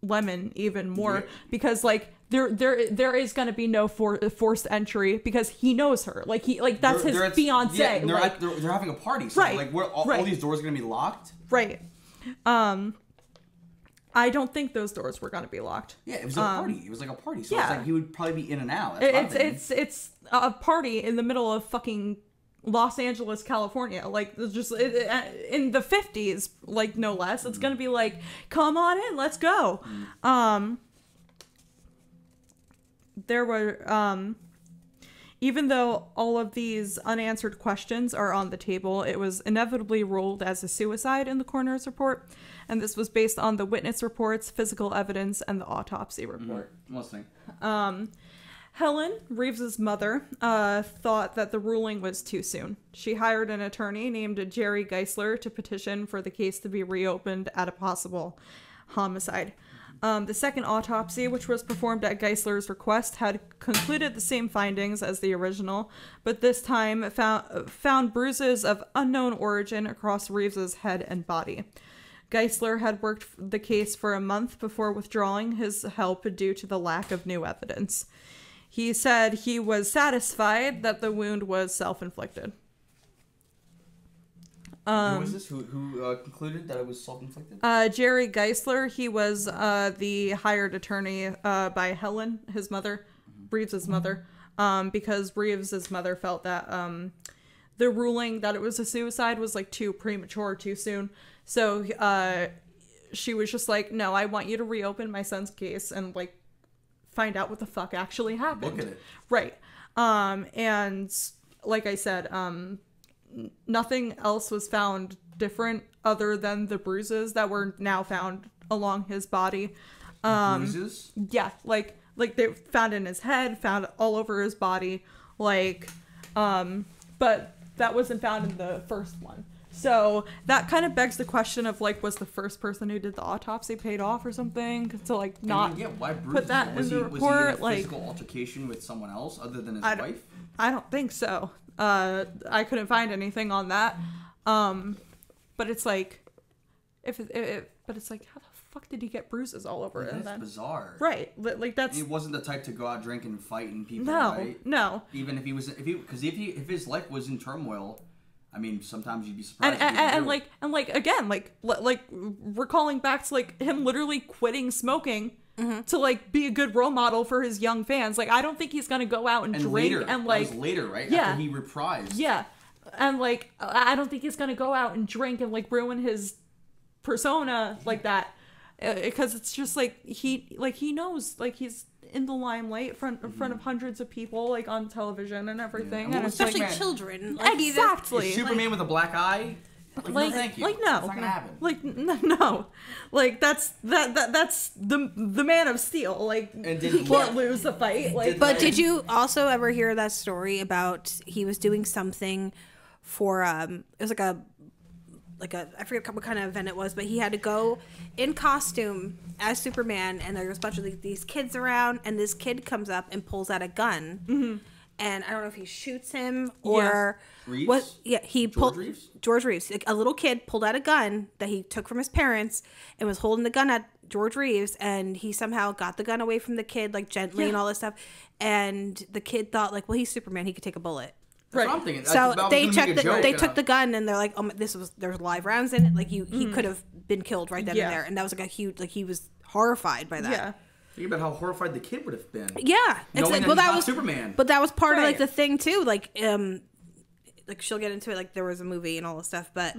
Lemon even more, because like there is going to be no forced entry because he knows her, that's his fiance. Yeah, they're having a party, so all these doors are going to be locked, right? I don't think those doors were going to be locked. Yeah, it was a party. It was like a party, so it's like he would probably be in and out. It's a party in the middle of fucking Los Angeles, California, just in the 50s, no less. It's gonna be like, come on in, let's go. There were even though all of these unanswered questions are on the table, it was inevitably ruled as a suicide in the coroner's report, and this was based on the witness reports, physical evidence, and the autopsy report. I'm listening. Helen, Reeves' mother, thought that the ruling was too soon. She hired an attorney named Jerry Geisler to petition for the case to be reopened at a possible homicide. The second autopsy, which was performed at Geisler's request, had concluded the same findings as the original, but this time found bruises of unknown origin across Reeves' head and body. Geisler had worked the case for a month before withdrawing his help due to the lack of new evidence. He said he was satisfied that the wound was self-inflicted. Who was this? Who concluded that it was self-inflicted? Jerry Geisler. He was the hired attorney by Helen, his mother, Reeves' mother, because Reeves' mother felt that the ruling that it was a suicide was too premature, too soon. So she was just like, no, I want you to reopen my son's case and find out what the fuck actually happened. Look at it. Right. And like I said, nothing else was found different other than the bruises that were now found along his body. Bruises? Yeah, like they found in his head, found all over his body, but that wasn't found in the first one. So that kind of begs the question of was the first person who did the autopsy paid off or something to not why put that in the report? Was he in a physical altercation with someone else other than his wife? I don't think so. I couldn't find anything on that. But it's how the fuck did he get bruises all over it? That's bizarre. Right. That's... He wasn't the type to go out drinking and fighting people, no, right? No. Even if his life was in turmoil, I mean, sometimes you'd be surprised. And again, recalling back to like him literally quitting smoking to like be a good role model for his young fans. Like, I don't think he's gonna go out and drink later, and like that was later, right? Yeah, After he reprised. Yeah, and like I don't think he's gonna go out and drink and like ruin his persona like that, because it's just like he knows like he's in the limelight in front of hundreds of people, like on television and everything, and especially like, children. Like, exactly. Is Superman with a black eye? Like, no, thank you. Like, no, it's not gonna happen. Like, no, like that's the Man of Steel. Like, he can't lose the fight. Like, but did you also ever hear that story about he was doing something for it was like a I forget what kind of event it was, but he had to go in costume as Superman, and there was a bunch of these kids around, and this kid comes up and pulls out a gun, and I don't know if he shoots him or Reeves? what. Yeah, he pulled Reeves? George Reeves. Like, a little kid pulled out a gun that he took from his parents and was holding the gun at George Reeves, and he somehow got the gun away from the kid, like gently and all this stuff, and the kid thought like, well, he's Superman, he could take a bullet. That's what I'm thinking. So they took the gun, and they're like, oh, there's live rounds in it. Like he could have been killed right then and there, and that was like a huge, like he was horrified by that. Yeah. Think about how horrified the kid would have been. Yeah, knowing that was Superman. But that was part of like the thing too. Like she'll get into it. Like there was a movie and all this stuff, but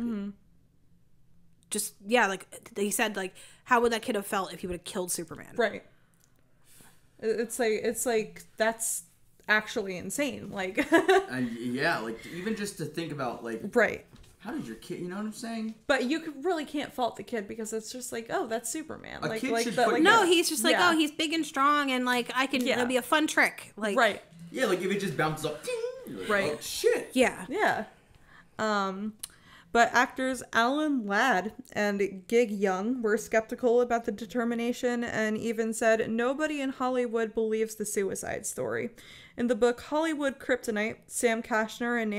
just like they said, like how would that kid have felt if he would have killed Superman? Right. It's like that's actually insane. Like, and like even just to think about like, right. How did your kid? You know what I'm saying? But you really can't fault the kid because it's just like, oh, that's Superman. A like, kid like, should the, put- like No, he's just like, oh, he's big and strong, and like I can. It'll be a fun trick. Like, right. Yeah, like if it just bounces up. Like, right. Oh, shit. Yeah. Yeah. But actors Alan Ladd and Gig Young were skeptical about the determination and even said nobody in Hollywood believes the suicide story. In the book Hollywood Kryptonite, Sam Kashner and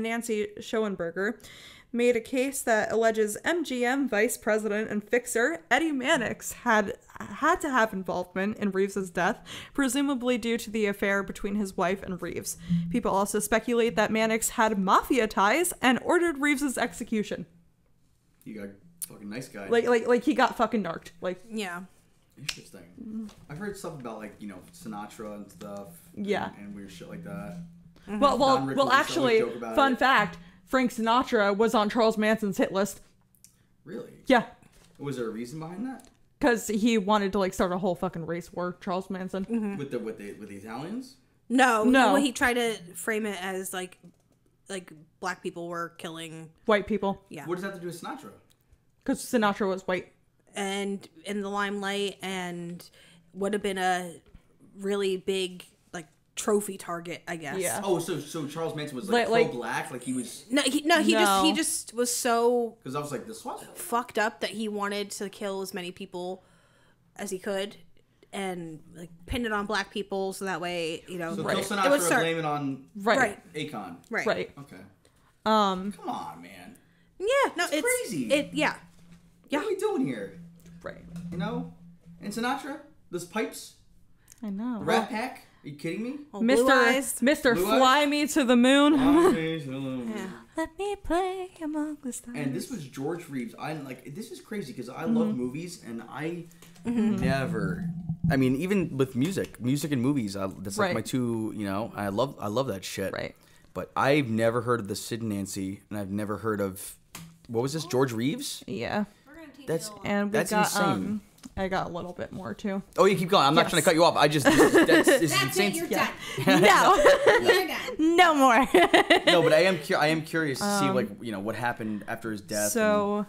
Nancy Schoenberger made a case that alleges MGM vice president and fixer Eddie Mannix had to have involvement in Reeves' death, presumably due to the affair between his wife and Reeves. People also speculate that Mannix had mafia ties and ordered Reeves' execution. You got fucking nice guy. Like he got fucking narked. Like, yeah. Interesting. I've heard stuff about like, Sinatra and stuff. Yeah. And weird shit like that. Mm-hmm. Well, actually, fun fact. Frank Sinatra was on Charles Manson's hit list. Really? Yeah. Was there a reason behind that? Because he wanted to like start a whole fucking race war, Charles Manson. Mm-hmm. With the Italians? No. He tried to frame it as like black people were killing white people. Yeah. What does that have to do with Sinatra? Because Sinatra was white. And in the limelight, and would have been a really big trophy target, I guess. Yeah. Oh, so Charles Manson was pro-black, like he was. He just was so. Because I was like, this was fucked up that he wanted to kill as many people as he could, and like pin it on black people, so that way So kill Sinatra, blame it on Akon. Right. Okay. Come on, man. Yeah. No, it's crazy. Yeah. What are we doing here? Right. And Sinatra, those pipes. I know. Rat Pack. Are you kidding me? Oh, Mr. Fly Me to the Moon. Yeah. Let me play among the stars. And this was George Reeves. This is crazy because I love movies, and I never. I mean, even with music and movies, that's like my two. I love that shit. Right. But I've never heard of the Sid and Nancy, and I've never heard of what was this? George Reeves? Yeah. That's insane. I got a little bit more too. Oh, you keep going. I'm not trying to cut you off. This is insane. It, you're done. No, You're done. no more. No, but I am curious to see what happened after his death. So,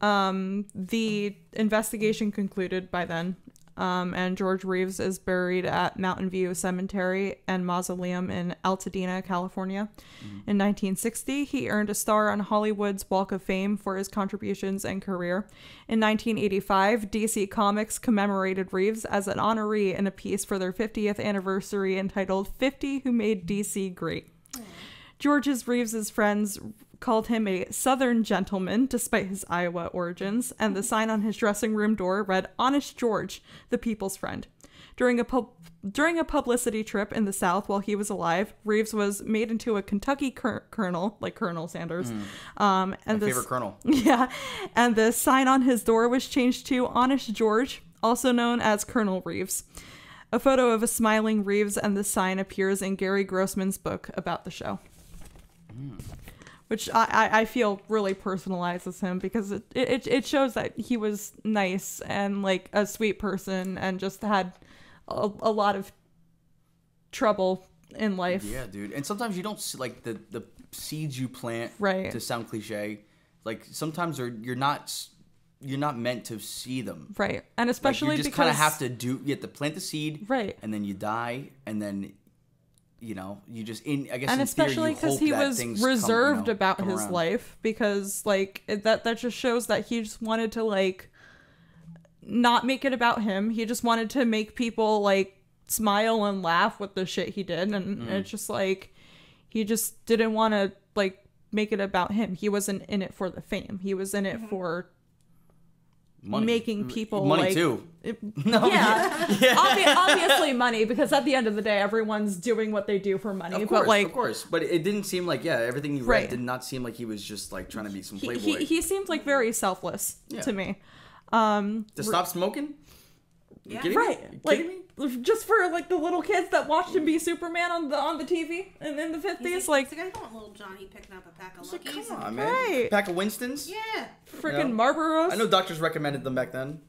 the investigation concluded by then, and George Reeves is buried at Mountain View Cemetery and Mausoleum in Altadena, California. In 1960, he earned a star on Hollywood's Walk of Fame for his contributions and career. In 1985, DC Comics commemorated Reeves as an honoree in a piece for their 50th anniversary entitled 50 Who Made DC Great. Reeves' friends called him a Southern gentleman, despite his Iowa origins, and the sign on his dressing room door read, "Honest George, the people's friend." During a publicity trip in the South while he was alive, Reeves was made into a Kentucky colonel, like Colonel Sanders. My favorite colonel. Yeah, and the sign on his door was changed to "Honest George," also known as Colonel Reeves. A photo of a smiling Reeves and the sign appears in Gary Grossman's book about the show. Which I feel really personalizes him because it shows that he was nice and like a sweet person and just had a lot of trouble in life. Yeah, dude. And sometimes you don't see, like, the seeds you plant, right, to sound cliche, like sometimes you're not meant to see them, right? And especially like, you just kind of have to you have to plant the seed, right, and then you die, and then you just I guess, and especially because he was reserved about his around. life, because like that just shows that he just wanted to like not make it about him. He just wanted to make people like smile and laugh with the shit he did, and it's just like he just didn't want to like make it about him. He wasn't in it for the fame. He was in it for money. Making people money like, too. No, yeah. Obviously money, because at the end of the day, everyone's doing what they do for money. Of course, but it didn't seem like everything you read did not seem like he was just like trying to be some playboy. He seemed like very selfless to me. To stop smoking. Yeah, right. Like just for like the little kids that watched him be Superman on the TV and in the 50s. Like the guy want little Johnny picking up a pack of Luckies. Like, come on, man. Right. Pack of Winstons. Yeah. Freaking Marlboros. I know doctors recommended them back then.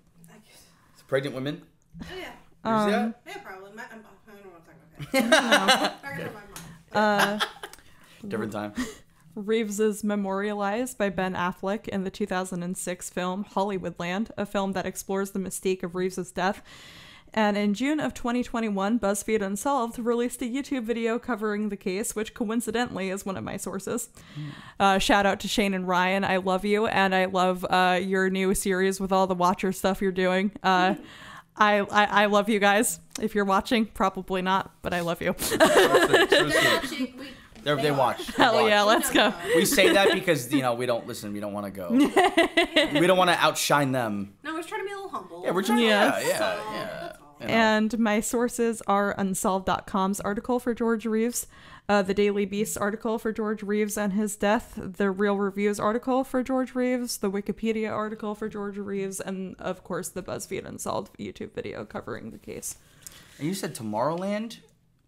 It's pregnant women. Oh yeah. You see that? Yeah, probably. I don't want to talk about that. Different time. Reeves is memorialized by Ben Affleck in the 2006 film Hollywoodland, a film that explores the mystique of Reeves' death. And in June of 2021, BuzzFeed Unsolved released a YouTube video covering the case, which coincidentally is one of my sources. Shout out to Shane and Ryan. I love you, and I love your new series with all the Watcher stuff you're doing. I love you guys. If you're watching, probably not, but I love you. They watch. Hell yeah, let's go. We say that because, we don't listen. We don't want to go. We don't want to outshine them. No, we're trying to be a little humble. Yeah, we're trying to, yeah. And my sources are Unsolved.com's article for George Reeves, the Daily Beast article for George Reeves and his death, the Real Reviews article for George Reeves, the Wikipedia article for George Reeves, and of course the BuzzFeed Unsolved YouTube video covering the case. And you said Tomorrowland?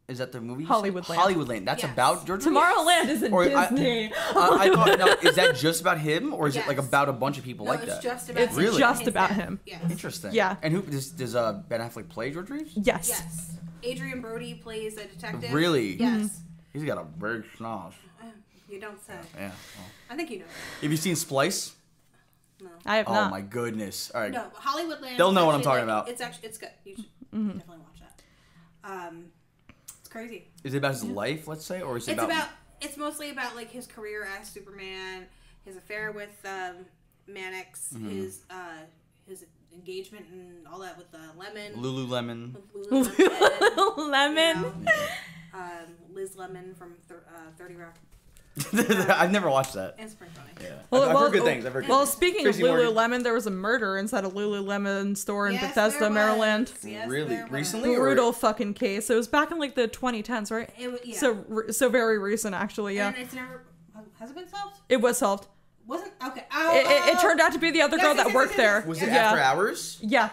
Is that the movie? Hollywoodland. Hollywoodland. That's about George Reeves? Tomorrowland is in Disney. I thought, no, is that just about him, or is it like about a bunch of people like that? Just about it's him. just about him. Yes. Interesting. Yeah. And who does Ben Affleck play George Reeves? Yes. Yes. Adrian Brody plays a detective. Really? Yes. He's got a big schnoz. You don't say. Yeah. Well. I think you know. Have you seen Splice? No. I have not. Oh my goodness! All right. No, Hollywoodland. They'll know what I'm talking about. It's good. You should definitely watch that. It's crazy. Is it about his life, let's say, or is it about? It's mostly about like his career as Superman, his affair with Mannix, his engagement and all that with Lemon. Lululemon. Lemon. Liz Lemon from 30 Rock. I've never watched that. It's pretty funny. Yeah. I've heard good things. Speaking of Lululemon, there was a murder inside a Lululemon store in Bethesda, Maryland. Yes, really? Recently? Brutal fucking case. It was back in like the 2010s, right? So very recent, actually. Yeah. And it's never. Has it been solved? It was solved. Wasn't okay. It turned out to be the other girl that worked there. Was it after hours? Yeah.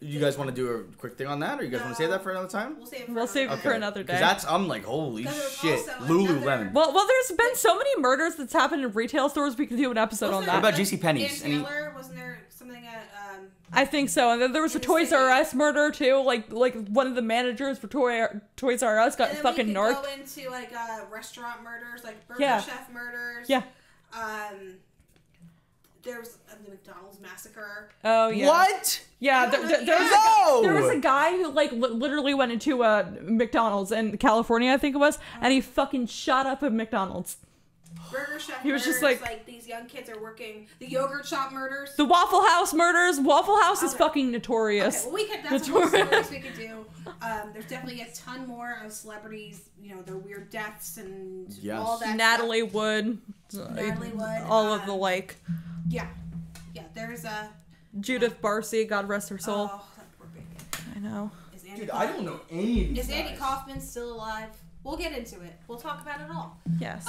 You guys want to do a quick thing on that, or you guys want to save that for another time? We'll save it for another day. Because I'm like, holy shit, Lululemon. Well, there's been so many murders that's happened in retail stores. We could do an episode on that. What about JCPenney's? Wasn't there something at? I think so. And then there was a Toys R Us murder too. Like one of the managers for Toys R Us got fucking narked. Go into like restaurant murders, like Burger Chef murders. Yeah. There's the McDonald's massacre. Oh yeah. What? Yeah. There was a guy who like literally went into a McDonald's in California, I think it was, and he fucking shot up a McDonald's. Burger Chef He was murders, just like these young kids are working. The yogurt shop murders. the Waffle House murders. Waffle House is fucking notorious. Okay, well, that's a whole stories we could do. There's definitely a ton more of celebrities, their weird deaths and all that Natalie stuff. Wood. Natalie Wood. All of the like. Yeah. Yeah, there's a... Judith Barcy, God rest her soul. Oh, that poor baby. I know. Dude, I don't know any of these Is guys. Andy Kaufman still alive? We'll get into it. We'll talk about it all. Yes.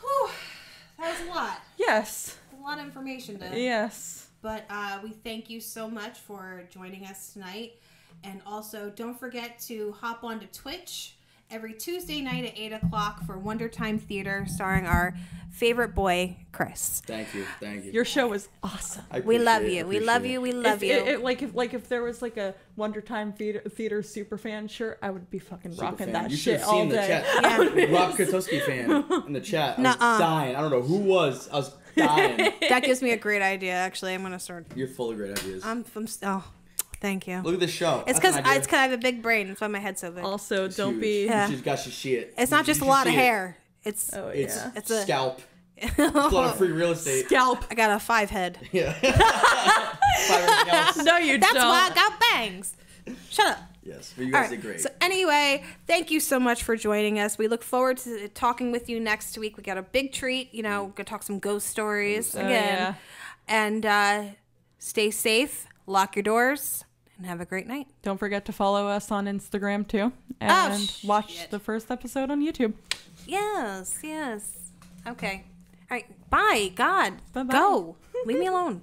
Whew, that was a lot. Yes. A lot of information to... Yes. But we thank you so much for joining us tonight. And also, don't forget to hop onto Twitch every Tuesday night at 8 o'clock for Wonder Time Theater, starring our favorite boy, Chris. Thank you. Your show is awesome. We love you. We love you. We love you. If there was like a Wonder Time Theater super fan shirt, I would be fucking rocking that you shit should have all seen the day. chat. Yeah. Rob Kotowski fan in the chat. I was dying. I don't know who was. I was dying. That gives me a great idea, actually. I'm going to start... You're full of great ideas. Thank you. Look at this show. It's because I have a big brain. That's why my head's so big. Also, It's don't huge. be... Yeah. She's got your shit. It's not just a lot of hair. It's It's it's a scalp. It's a lot of free real estate. Scalp. I got a 5 head. Yeah. Everything else. No, you That's don't. why I got bangs. Shut up. Yes, but you All guys right. did great. So anyway, thank you so much for joining us. We look forward to talking with you next week. We got a big treat. Gonna talk some ghost stories again. And stay safe. Lock your doors. And have a great night. Don't forget to follow us on Instagram too. And watch the first episode on YouTube. Yes. Okay. All right. Bye. God. Bye-bye. Go. Leave me alone.